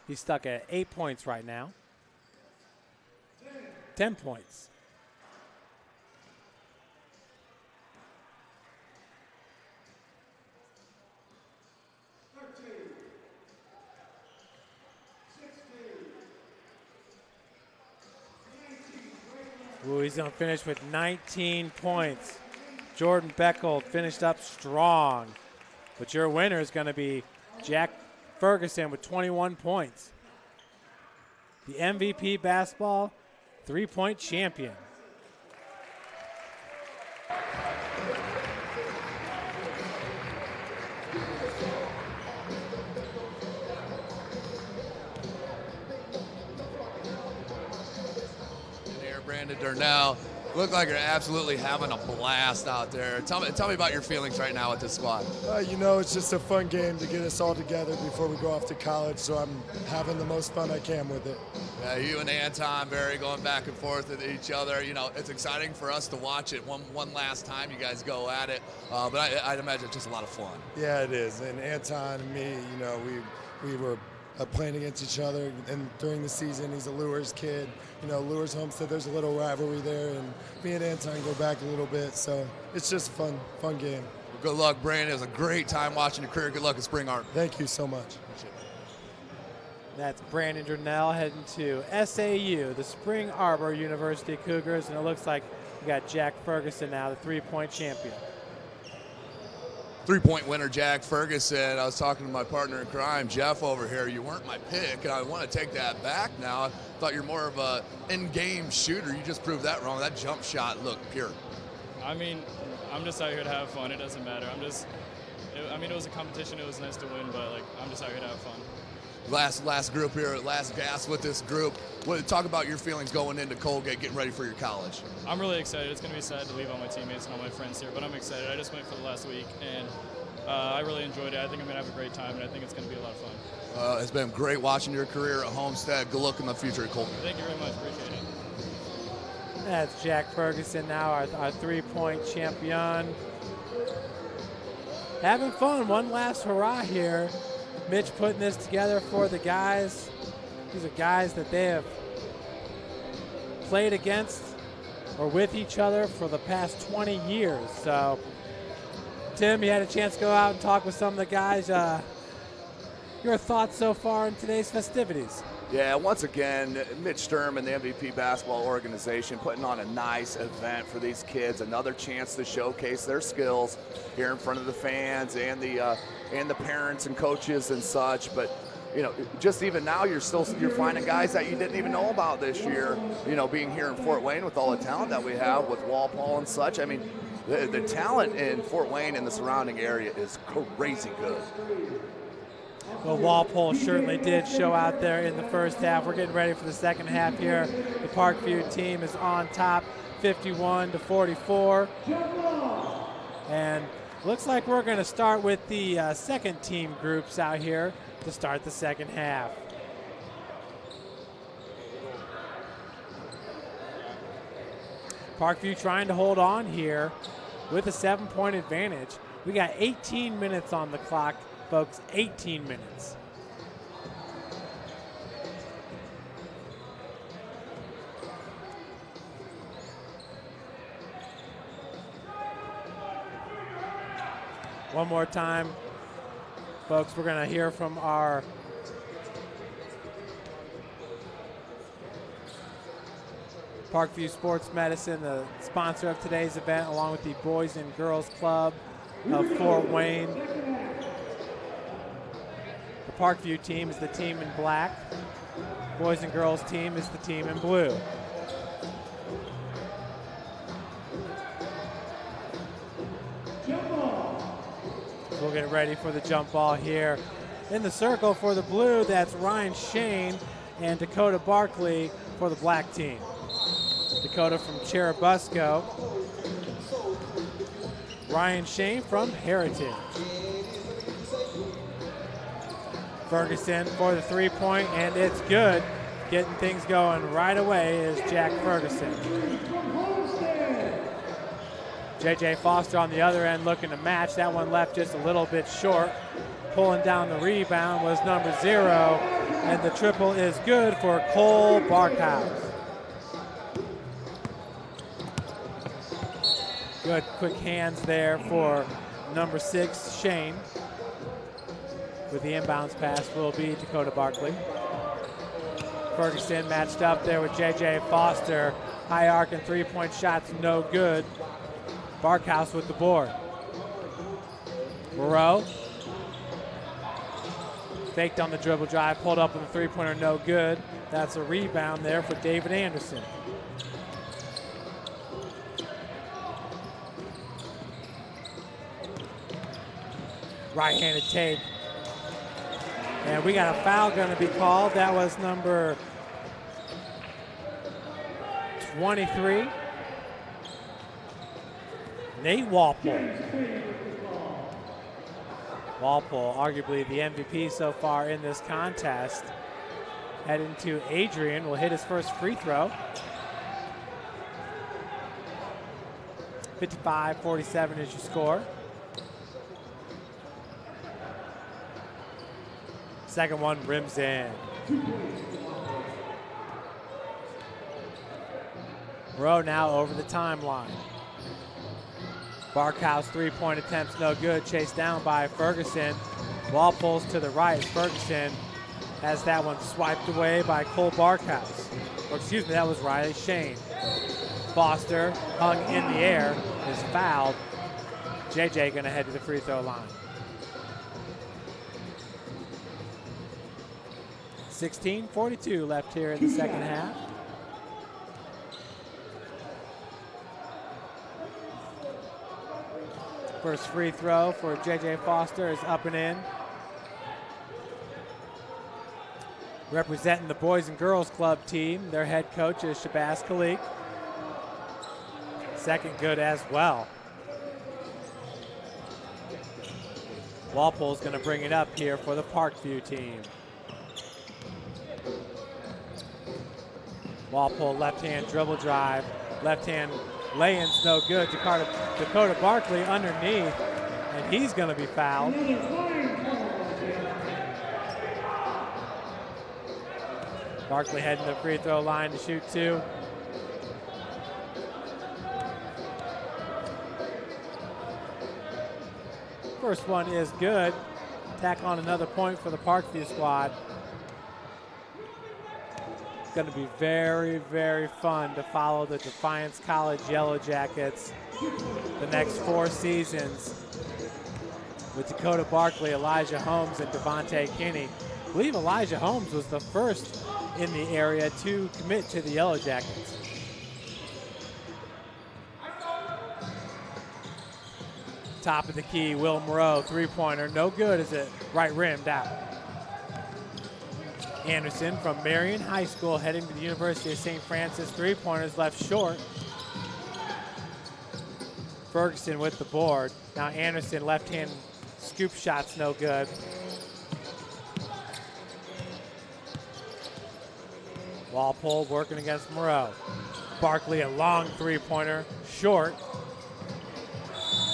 He's stuck at 8 points right now. 10 points. Ooh, he's going to finish with 19 points. Jordan Bechtel finished up strong. But your winner is going to be Jack Ferguson with 21 points. The MVP basketball 3-point champion. Brandon Darnell, look like you're absolutely having a blast out there. Tell me about your feelings right now with this squad. You know, it's just a fun game to get us all together before we go off to college, so I'm having the most fun I can with it. Yeah, you and Anton Barry going back and forth with each other. You know, it's exciting for us to watch it one last time. You guys go at it, but I'd imagine it's just a lot of fun. Yeah, it is. And Anton and me, you know, we were playing against each other, and during the season, he's a Lures kid. You know, Lures Homestead, there's a little rivalry there, and me and Anton go back a little bit, so it's just a fun game. Well, good luck, Brandon. It was a great time watching your career. Good luck at Spring Art. Thank you so much. That's Brandon Darnell heading to SAU, the Spring Arbor University Cougars, and it looks like we got Jack Ferguson now, the 3-point champion. 3-point winner, Jack Ferguson. I was talking to my partner in crime, Jeff, over here. You weren't my pick, and I want to take that back now. I thought you're more of a in-game shooter. You just proved that wrong. That jump shot looked pure. I mean, I'm just out here to have fun. It doesn't matter. it was a competition. It was nice to win, but I'm just out here to have fun. Last group here, last gas with this group. Talk about your feelings going into Colgate, getting ready for your college. I'm really excited. It's going to be sad to leave all my teammates and all my friends here, but I'm excited. I just went for the last week, and I really enjoyed it. I think I'm going to have a great time, and I think it's going to be a lot of fun. It's been great watching your career at Homestead. Good luck in the future at Colgate. Thank you very much. Appreciate it. That's Jack Ferguson now, our 3-point champion. Having fun. One last hurrah here. Mitch putting this together for the guys. These are guys that they have played against or with each other for the past 20 years. So, Tim, you had a chance to go out and talk with some of the guys. Your thoughts so far in today's festivities? Yeah, once again, Mitch Sturm and the MVP basketball organization putting on a nice event for these kids. Another chance to showcase their skills here in front of the fans and the parents and coaches and such. But you know, just even now, you're finding guys that you didn't even know about this year. You know, being here in Fort Wayne with all the talent that we have with Walpole and such. I mean, the talent in Fort Wayne and the surrounding area is crazy good. Well, Walpole certainly did show out there in the first half. We're getting ready for the second half here. The Parkview team is on top, 51-44. And looks like we're going to start with the second team groups out here to start the second half. Parkview trying to hold on here with a 7-point advantage. We got 18 minutes on the clock, folks, 18 minutes. One more time, folks, we're going to hear from our Parkview Sports Medicine, the sponsor of today's event, along with the Boys and Girls Club of Fort Wayne. The Parkview team is the team in black. Boys and Girls team is the team in blue. We'll get ready for the jump ball here. In the circle for the blue, that's Ryan Shane and Dakota Barkley for the black team. Dakota from Cherubusco. Ryan Shane from Heritage. Ferguson for the three-point, and it's good. Getting things going right away is Jack Ferguson. J.J. Foster on the other end looking to match. That one left just a little bit short. Pulling down the rebound was number 0, and the triple is good for Cole Barkhouse. Good quick hands there for number 6, Shane. With the inbounds pass will be Dakota Barkley. Ferguson matched up there with J.J. Foster. High arc and three-point shots, no good. Barkhouse with the board. Moreau. Faked on the dribble drive, pulled up with a three-pointer, no good. That's a rebound there for David Anderson. Right-handed take. And we got a foul going to be called. That was number 23. Nate Walpole. Walpole, arguably the MVP so far in this contest. Heading to Adrian, will hit his first free throw. 55-47 is your score. Second one rims in. Moreau now over the timeline. Barkhouse three-point attempts no good, chased down by Ferguson. Walpole's to the right. Ferguson has that one swiped away by Cole Barkhouse. Or excuse me, that was Riley Shane. Foster hung in the air, is fouled. JJ gonna head to the free throw line. 16:42 left here in the second half. First free throw for J.J. Foster is up and in. Representing the Boys and Girls Club team, their head coach is Shabazz Khalik. Second good as well. Walpole's going to bring it up here for the Parkview team. Walpole left-hand dribble drive, left-hand lay-in's no good. Dakota Barkley underneath, and he's going to be fouled. Barkley heading to the free throw line to shoot 2. First one is good. Tack on another point for the Parkview squad. It's going to be very, very fun to follow the Defiance College Yellow Jackets the next 4 seasons with Dakota Barkley, Elijah Holmes, and Devontae Kinney. I believe Elijah Holmes was the first in the area to commit to the Yellow Jackets. Top of the key, Will Moreau, three-pointer, no good as it right rimmed out. Anderson from Marion High School heading to the University of St. Francis. Three-pointers left short. Ferguson with the board. Now Anderson, left-hand scoop shots, no good. Walpole working against Moreau. Barkley, a long three-pointer, short.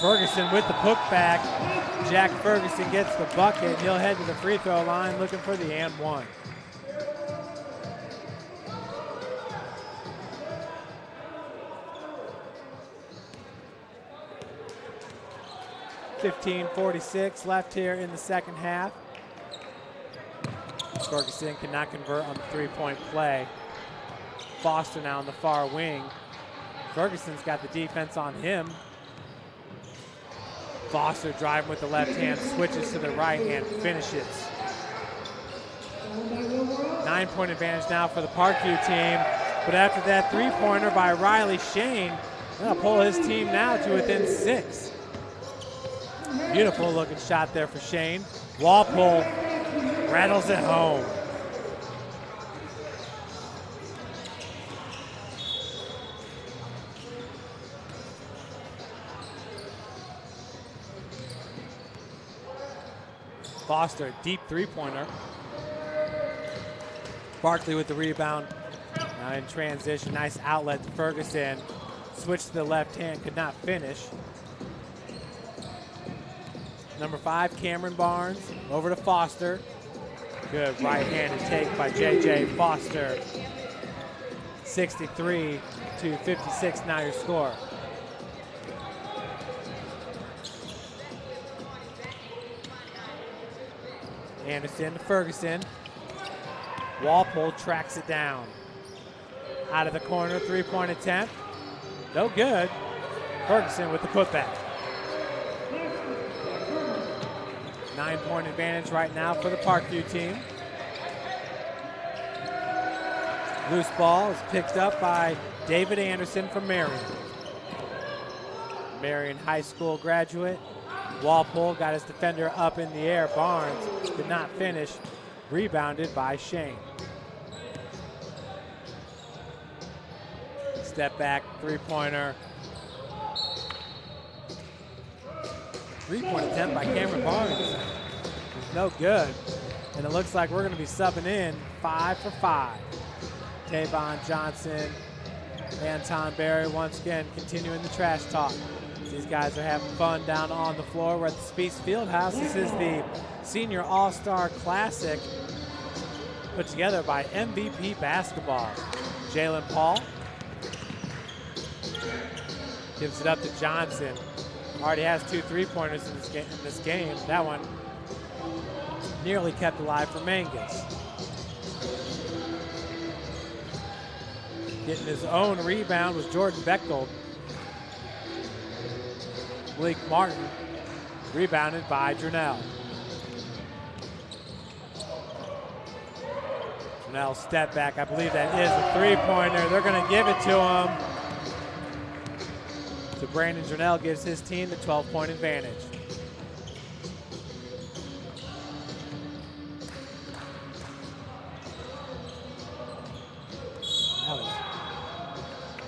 Ferguson with the putback. Jack Ferguson gets the bucket. He'll head to the free throw line looking for the and one. .46 left here in the second half. Ferguson cannot convert on the three-point play. Foster now on the far wing. Ferguson's got the defense on him. Foster driving with the left hand, switches to the right and finishes. 9-point advantage now for the Parkview team. But after that three-pointer by Riley Shane, they'll pull his team now to within 6. Beautiful looking shot there for Shane. Walpole rattles it home. Foster, deep three-pointer. Barkley with the rebound. Now in transition, nice outlet to Ferguson. Switch to the left hand, could not finish. Number 5, Cameron Barnes, over to Foster. Good right-handed take by J.J. Foster. 63-56 now your score. Anderson to Ferguson. Walpole tracks it down. Out of the corner, three-point attempt. No good. Ferguson with the putback. 9-point advantage right now for the Parkview team. Loose ball is picked up by David Anderson from Marion. Marion High School graduate. Walpole got his defender up in the air. Barnes did not finish. Rebounded by Shane. Step back, three-pointer. Three-point attempt by Cameron Barnes. No good. And it looks like we're going to be subbing in 5 for 5. Tavon Johnson, Anton Berry once again continuing the trash talk. These guys are having fun down on the floor. We're at the Speece Fieldhouse. This is the Senior All-Star Classic put together by MVP Basketball. Jalen Paul gives it up to Johnson. Already has 2 three-pointers in this game. That one nearly kept alive for Mangus. Getting his own rebound was Jordan Bechtold. Blake Martin rebounded by Durnell. Durnell step back. I believe that is a three-pointer. They're going to give it to him. So Brandon Durnell gives his team the 12-point advantage.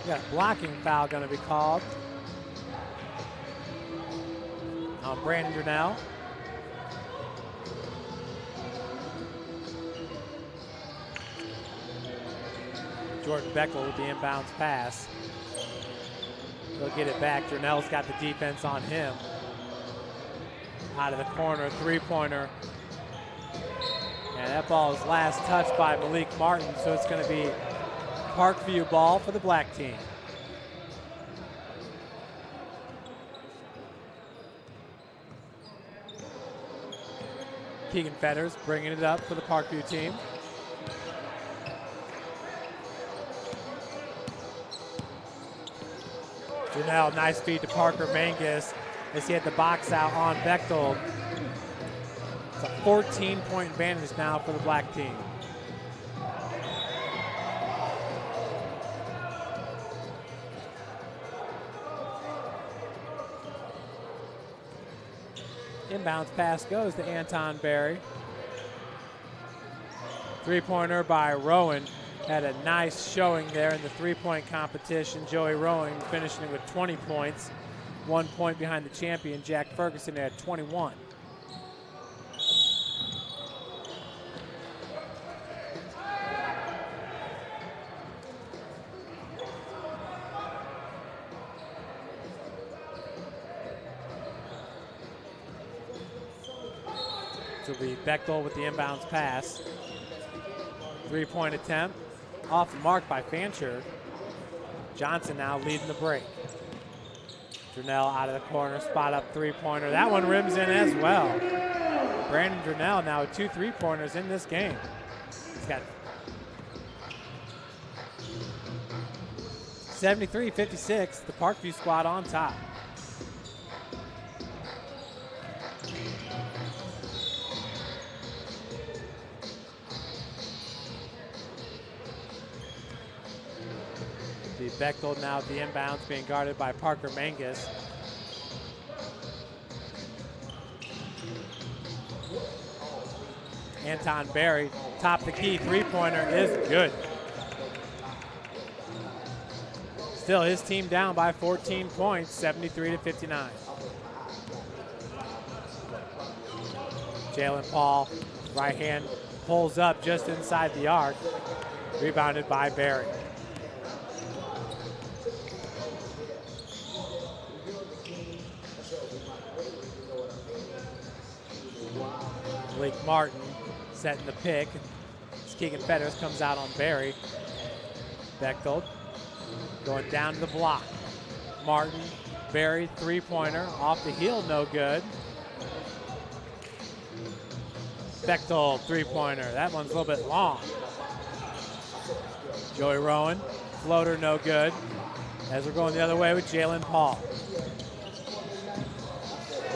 We got a blocking foul going to be called on Brandon Durnell. Jordan Bechtel with the inbounds pass. He'll get it back. Durnell's got the defense on him. Out of the corner, three-pointer. And that ball is last touched by Malik Martin, so it's going to be Parkview ball for the black team. Keegan Fetters bringing it up for the Parkview team. Durnell, nice feed to Parker Mangus as he had the box out on Bechtold. It's a 14-point advantage now for the black team. Inbounds pass goes to Anton Berry. Three-pointer by Rowan. Had a nice showing there in the three-point competition. Joey Rowan finishing it with 20 points. 1 point behind the champion, Jack Ferguson, at 21. So it'll be Bechtel with the inbounds pass. 3-point attempt. Off the mark by Fancher. Johnson now leading the break. Durnell out of the corner, spot up 3-pointer. That one rims in as well. Brandon Durnell now with 2 3-pointers in this game. He's got 73-56, the Parkview squad on top. The Bechtel now at the inbounds being guarded by Parker Mangus. Anton Berry, top the key, 3-pointer is good. Still his team down by 14 points, 73-59. Jalen Paul, right hand, pulls up just inside the arc. Rebounded by Berry. Blake Martin setting the pick. Keegan Fetters comes out on Berry. Bechtel going down to the block. Martin, Berry, 3-pointer. Off the heel, no good. Bechtel, 3-pointer. That one's a little bit long. Joey Rowan, floater, no good. As we're going the other way with Jalen Paul.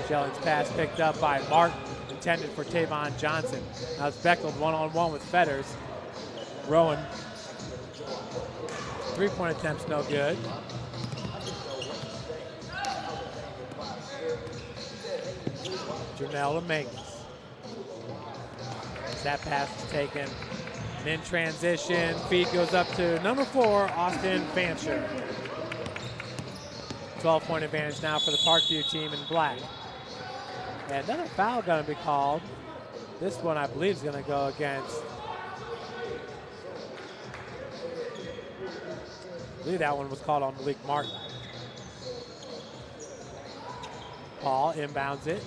Jalen's pass picked up by Martin, intended for Tavon Johnson. Now it's Bechtel one-on-one with Fetters. Rowan, 3-point attempts, no good. Durnell to Mangus. That pass is taken. And in transition, feed goes up to number 4, Austin Fancher. 12-point advantage now for the Parkview team in black. And another foul going to be called. This one, I believe, is going to go against. I believe that one was called on Malik Martin. Paul inbounds it.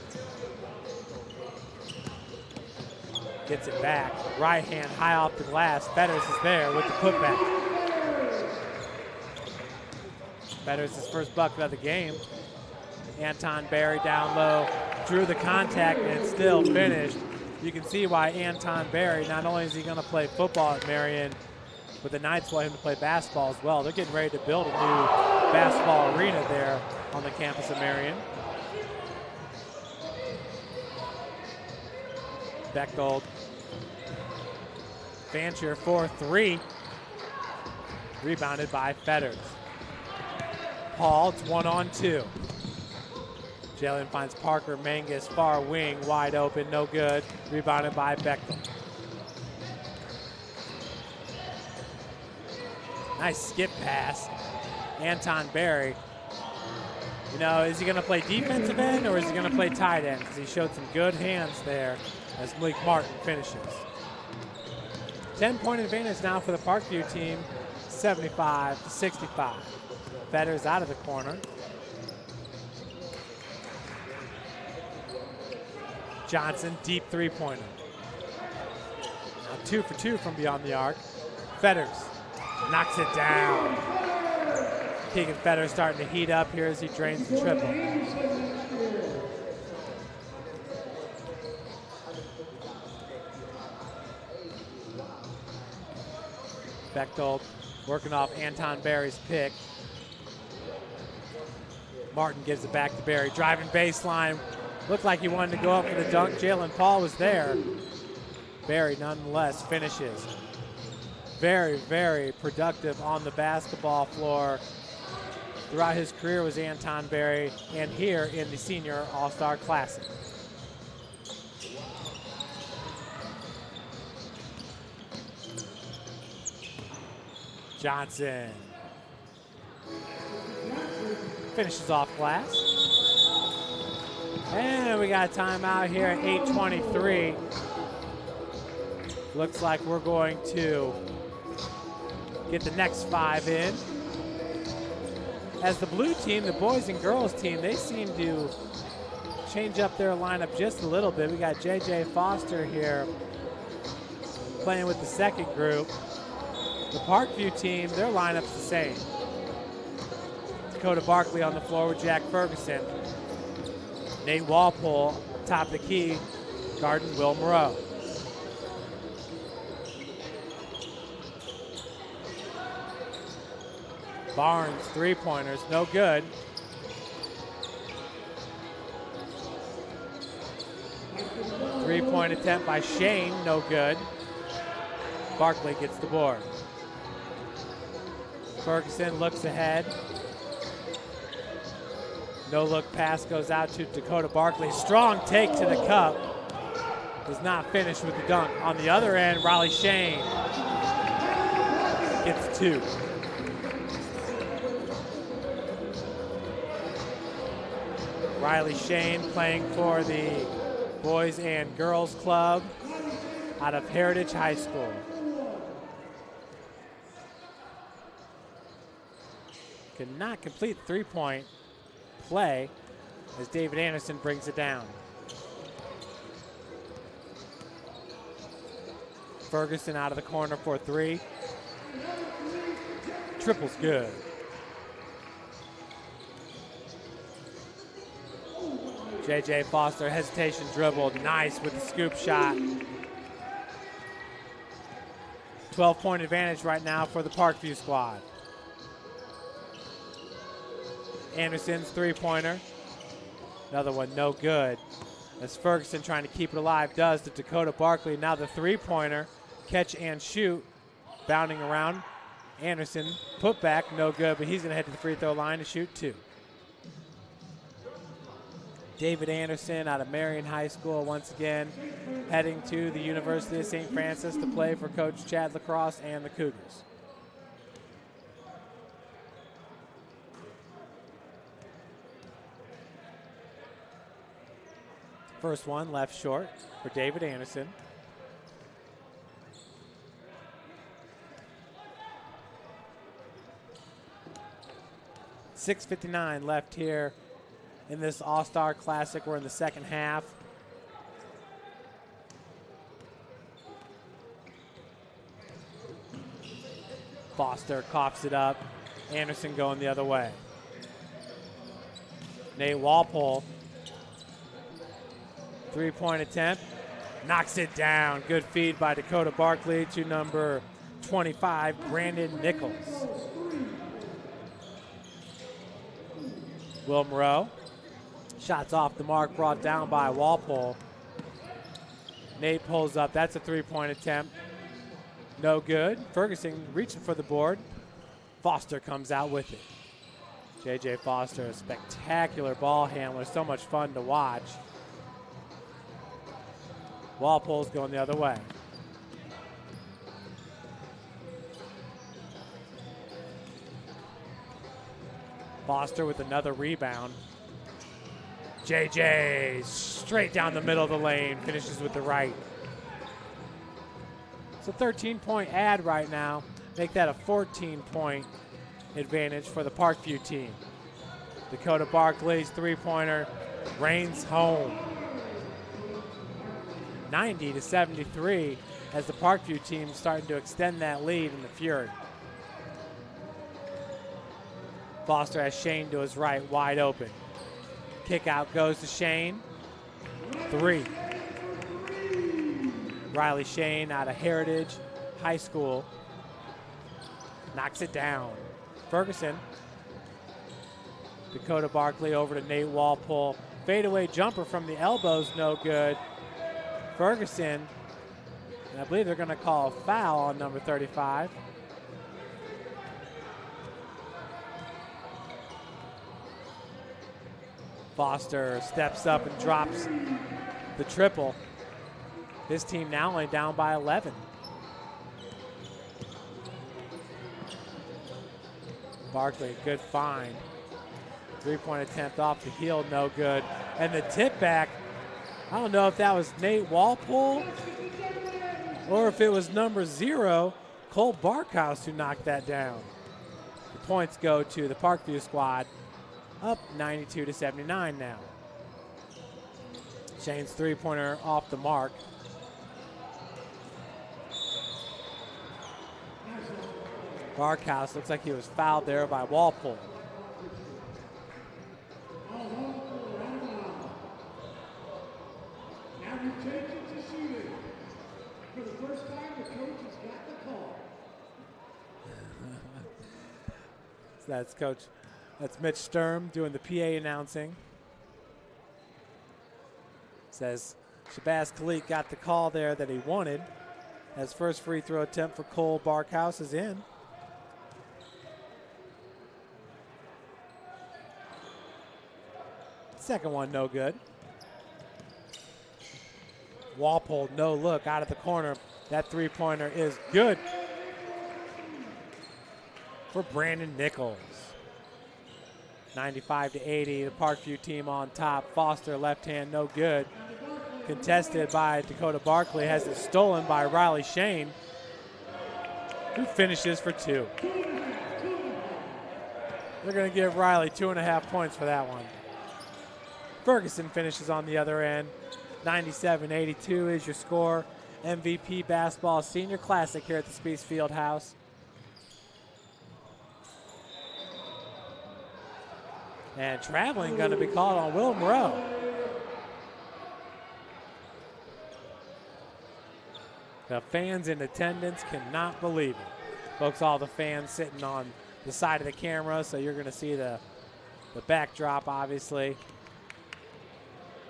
Gets it back. Right hand high off the glass. Fetters is there with the putback. Fetters his first bucket of the game. Anton Berry down low. Drew the contact and still finished. You can see why Anton Berry, not only is he going to play football at Marion, but the Knights want him to play basketball as well. They're getting ready to build a new basketball arena there on the campus of Marion. Bechtel. Fancher for 3. Rebounded by Fetters. Paul, it's 1-on-2. Jalen finds Parker Mangus, far wing, wide open, no good. Rebounded by Bechtel. Nice skip pass. Anton Berry. You know, is he going to play defensive end or is he going to play tight end? Because he showed some good hands there as Malik Martin finishes. 10-point advantage now for the Parkview team, 75-65. Fetters out of the corner. Johnson, deep 3-pointer. Now 2 for 2 from beyond the arc. Fetters knocks it down. Keegan Fetters starting to heat up here as he drains the triple. Bechtel working off Anton Berry's pick. Martin gives it back to Berry. Driving baseline. Looked like he wanted to go up for the dunk. Jalen Paul was there. Berry nonetheless finishes. Very, very productive on the basketball floor. Throughout his career was Anton Berry, and here in the Senior All-Star Classic. Johnson finishes off glass. And we got a timeout here at 8:23. Looks like we're going to get the next 5 in. As the blue team, the boys and girls team, they seem to change up their lineup just a little bit. We got J.J. Foster here playing with the second group. The Parkview team, their lineup's the same. Dakota Barkley on the floor with Jack Ferguson. Nate Walpole, top of the key, guarding Will Moreau. Barnes, three-pointers, no good. Three-point attempt by Shane, no good. Barkley gets the board. Ferguson looks ahead. No-look pass goes out to Dakota Barkley. Strong take to the cup. Does not finish with the dunk. On the other end, Riley Shane gets two. Riley Shane playing for the Boys and Girls Club out of Heritage High School. Could not complete three-point play as David Anderson brings it down. Ferguson out of the corner for three. Triple's good. J.J. Foster, hesitation dribble, nice with the scoop shot. 12-point advantage right now for the Parkview squad. Anderson's three-pointer. Another one, no good. As Ferguson trying to keep it alive does to Dakota Barkley. Now the three-pointer, catch and shoot. Bounding around. Anderson, put back, no good, but he's going to head to the free throw line to shoot two. David Anderson out of Marion High School once again heading to the University of St. Francis to play for Coach Chad Lacrosse and the Cougars. First one left short for David Anderson. .6:59 left here in this All-Star Classic. We're in the second half. Foster coughs it up. Anderson going the other way. Nate Walpole. Three-point attempt. Knocks it down. Good feed by Dakota Barkley to number 25, Brandon Nichols. Will Moreau. Shots off the mark, brought down by Walpole. Nate pulls up. That's a three-point attempt. No good. Ferguson reaching for the board. Foster comes out with it. J.J. Foster, a spectacular ball handler. So much fun to watch. Walpole's going the other way. Foster with another rebound. JJ straight down the middle of the lane, finishes with the right. It's a 13-point ad right now. Make that a 14-point advantage for the Parkview team. Dakota Barkley's three-pointer reigns home. 90-73 as the Parkview team starting to extend that lead in the Fury. Foster has Shane to his right, wide open. Kick out goes to Shane. Three. Riley Shane out of Heritage High School. Knocks it down. Ferguson. Dakota Barkley over to Nate Walpole. Fadeaway jumper from the elbows, no good. Ferguson, and I believe they're going to call a foul on number 35. Foster steps up and drops the triple. His team now only down by 11. Barkley, good find. Three-point attempt off the heel, no good. And the tip back, I don't know if that was Nate Walpole or if it was number 0, Cole Barkhouse, who knocked that down. The points go to the Parkview squad, up 92-79 now. Shane's three-pointer off the mark. Barkhouse looks like he was fouled there by Walpole. Now he takes it to shooting. For the first time, the coach has got the call. So that's Mitch Sturm doing the PA announcing. Says Shabazz Khalid got the call there that he wanted. His first free throw attempt for Cole Barkhouse is in. Second one, no good. Walpole, no look, out of the corner. That three-pointer is good for Brandon Nichols. 95-80, the Parkview team on top. Foster, left hand, no good. Contested by Dakota Barkley, has it stolen by Riley Shane, who finishes for two. They're going to give Riley 2.5 points for that one. Ferguson finishes on the other end. 97-82 is your score. MVP Basketball Senior Classic here at the Spies Field House. And traveling going to be called on Will Moreau. The fans in attendance cannot believe it. Folks, all the fans sitting on the side of the camera, so you're going to see the backdrop, obviously.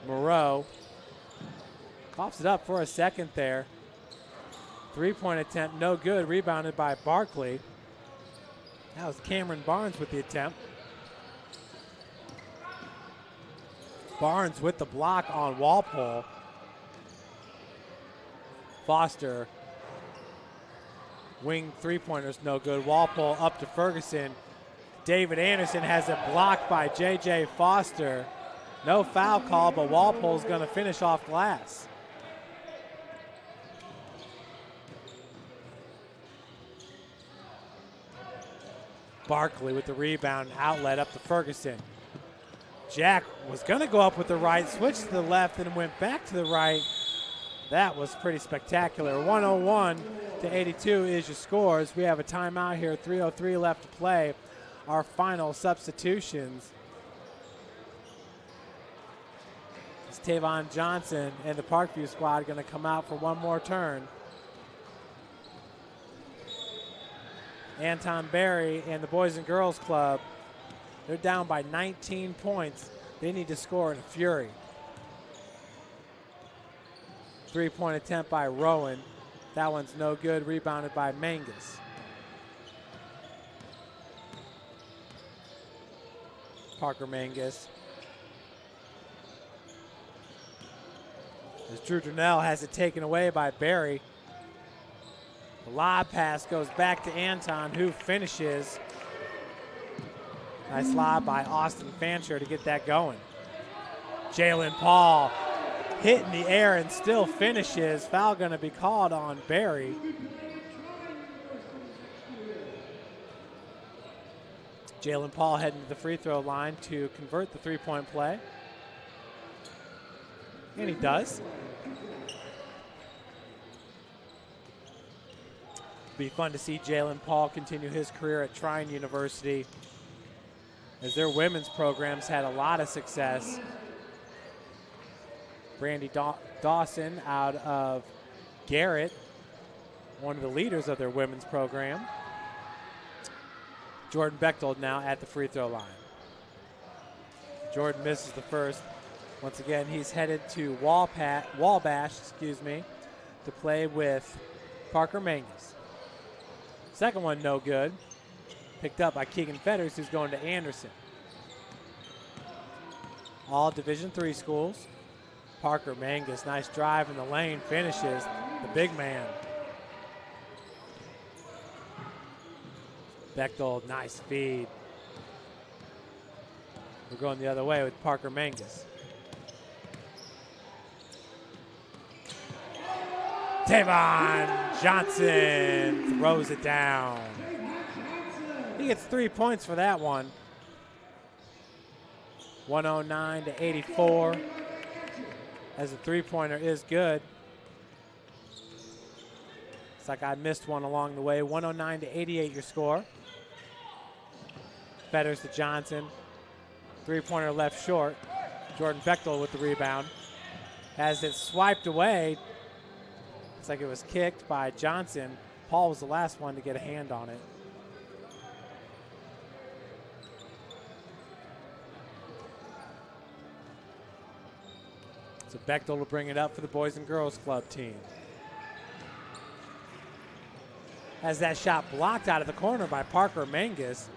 Moreau pops it up for a second there. Three-point attempt, no good. Rebounded by Barkley. That was Cameron Barnes with the attempt. Barnes with the block on Walpole. Foster, wing three-pointers, no good. Walpole up to Ferguson. David Anderson has it blocked by J.J. Foster. No foul call, but Walpole's going to finish off glass. Barkley with the rebound, outlet up to Ferguson. Jack was going to go up with the right, switched to the left, and went back to the right. That was pretty spectacular. 101-82 is your scores. We have a timeout here, 3:03 left to play. Our final substitutions. It's Tavon Johnson and the Parkview squad going to come out for one more turn. Anton Berry and the Boys and Girls Club, they're down by 19 points. They need to score in a fury. Three-point attempt by Rowan. That one's no good, rebounded by Mangus. Parker Mangus. As Drew Durnell has it taken away by Berry. The lob pass goes back to Anton, who finishes. Nice lob by Austin Fancher to get that going. Jalen Paul hit in the air and still finishes. Foul going to be called on Berry. Jalen Paul heading to the free throw line to convert the three-point play. And he does. Be fun to see Jalen Paul continue his career at Trine University, as their women's programs had a lot of success. Brandy Dawson out of Garrett, one of the leaders of their women's program. Jordan Bechtold now at the free throw line. Jordan misses the first. Once again, he's headed to Wabash, to play with Parker Mangus. Second one, no good. Picked up by Keegan Fetters, who's going to Anderson. All Division III schools. Parker Mangus, nice drive in the lane, finishes. The big man. Bechtold, nice feed. We're going the other way with Parker Mangus. Tavon Johnson throws it down. He gets 3 points for that one. 109-84. as the three-pointer is good. It's like I missed one along the way. 109-88 your score. Fetters to Johnson. Three-pointer left short. Jordan Bechtel with the rebound. Has it swiped away. Looks like it was kicked by Johnson. Paul was the last one to get a hand on it. So Bechtel will bring it up for the Boys and Girls Club team. Has that shot blocked out of the corner by Parker Mangus.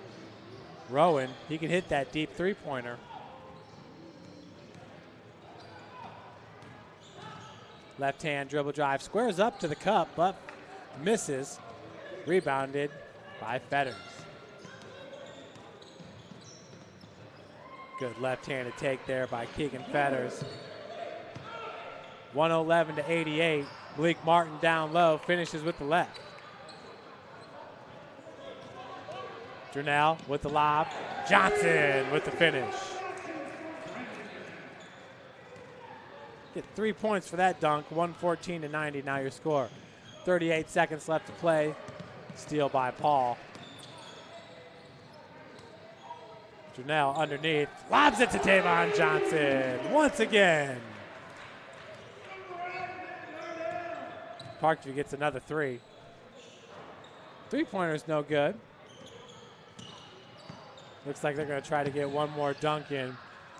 Rowan, he can hit that deep three-pointer. Left-hand dribble drive, squares up to the cup, but misses. Rebounded by Fetters. Good left-handed take there by Keegan Fetters. 111-88. Malik Martin down low, finishes with the left. Durnell with the lob. Johnson with the finish. Get 3 points for that dunk. 114-90 now your score. 38 seconds left to play. Steal by Paul. Durnell underneath. Lobs it to Tavon Johnson once again. Parkview gets another three. Three-pointer's no good. Looks like they're going to try to get one more dunk in.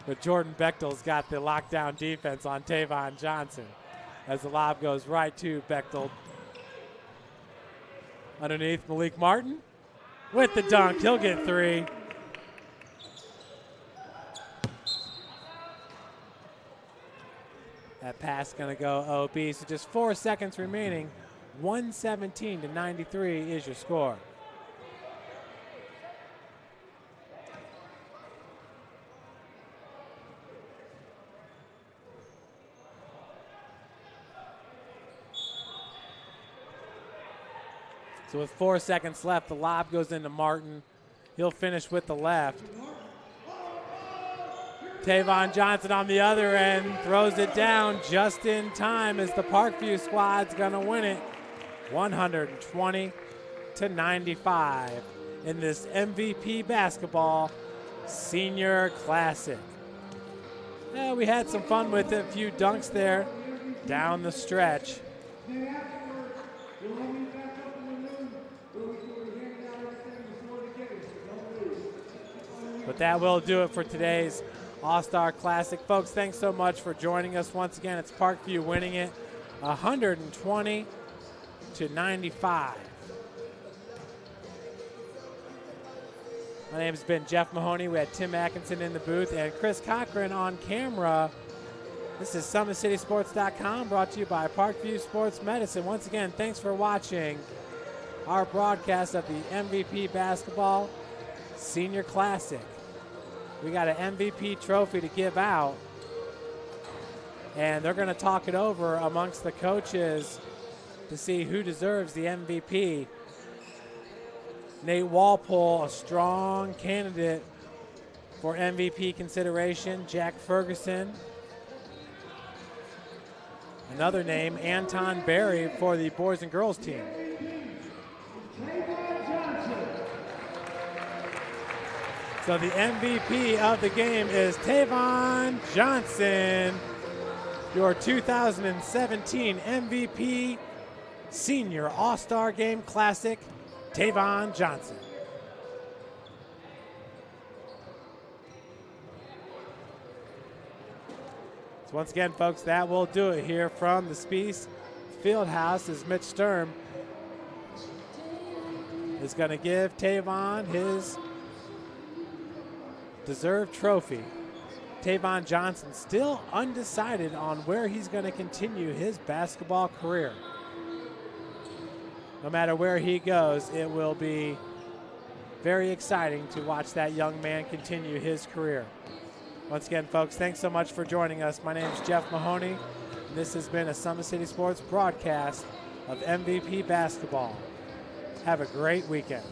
But Jordan Bechtel's got the lockdown defense on Tavon Johnson as the lob goes right to Bechtel. Underneath Malik Martin with the dunk. He'll get three. That pass going to go OB. So just 4 seconds remaining. 117-93 is your score. So with 4 seconds left, the lob goes into Martin. He'll finish with the left. Tavon Johnson on the other end throws it down just in time as the Parkview squad's going to win it 120-95 in this MVP basketball senior classic. Yeah, we had some fun with it. A few dunks there down the stretch. But that will do it for today's All-Star Classic. Folks, thanks so much for joining us. Once again, it's Parkview winning it 120-95. My name has been Jeff Mahoney. We had Tim Atkinson in the booth and Chris Cochran on camera. This is SummitCitySports.com, brought to you by Parkview Sports Medicine. Once again, thanks for watching our broadcast of the MVP Basketball Senior Classic. We got an MVP trophy to give out, and they're going to talk it over amongst the coaches to see who deserves the MVP. Nate Walpole, a strong candidate for MVP consideration. Jack Ferguson. Another name, Anton Berry for the boys and girls team. So the MVP of the game is Tavon Johnson, your 2017 MVP Senior All-Star Game Classic, Tavon Johnson. So once again, folks, that will do it here from the Spies Fieldhouse as Mitch Sturm is going to give Tavon his deserved trophy. Tavon Johnson still undecided on where he's going to continue his basketball career. No matter where he goes, it will be very exciting to watch that young man continue his career. Once again, folks, thanks so much for joining us. My name is Jeff Mahoney, and this has been a Summit City Sports broadcast of MVP basketball. Have a great weekend.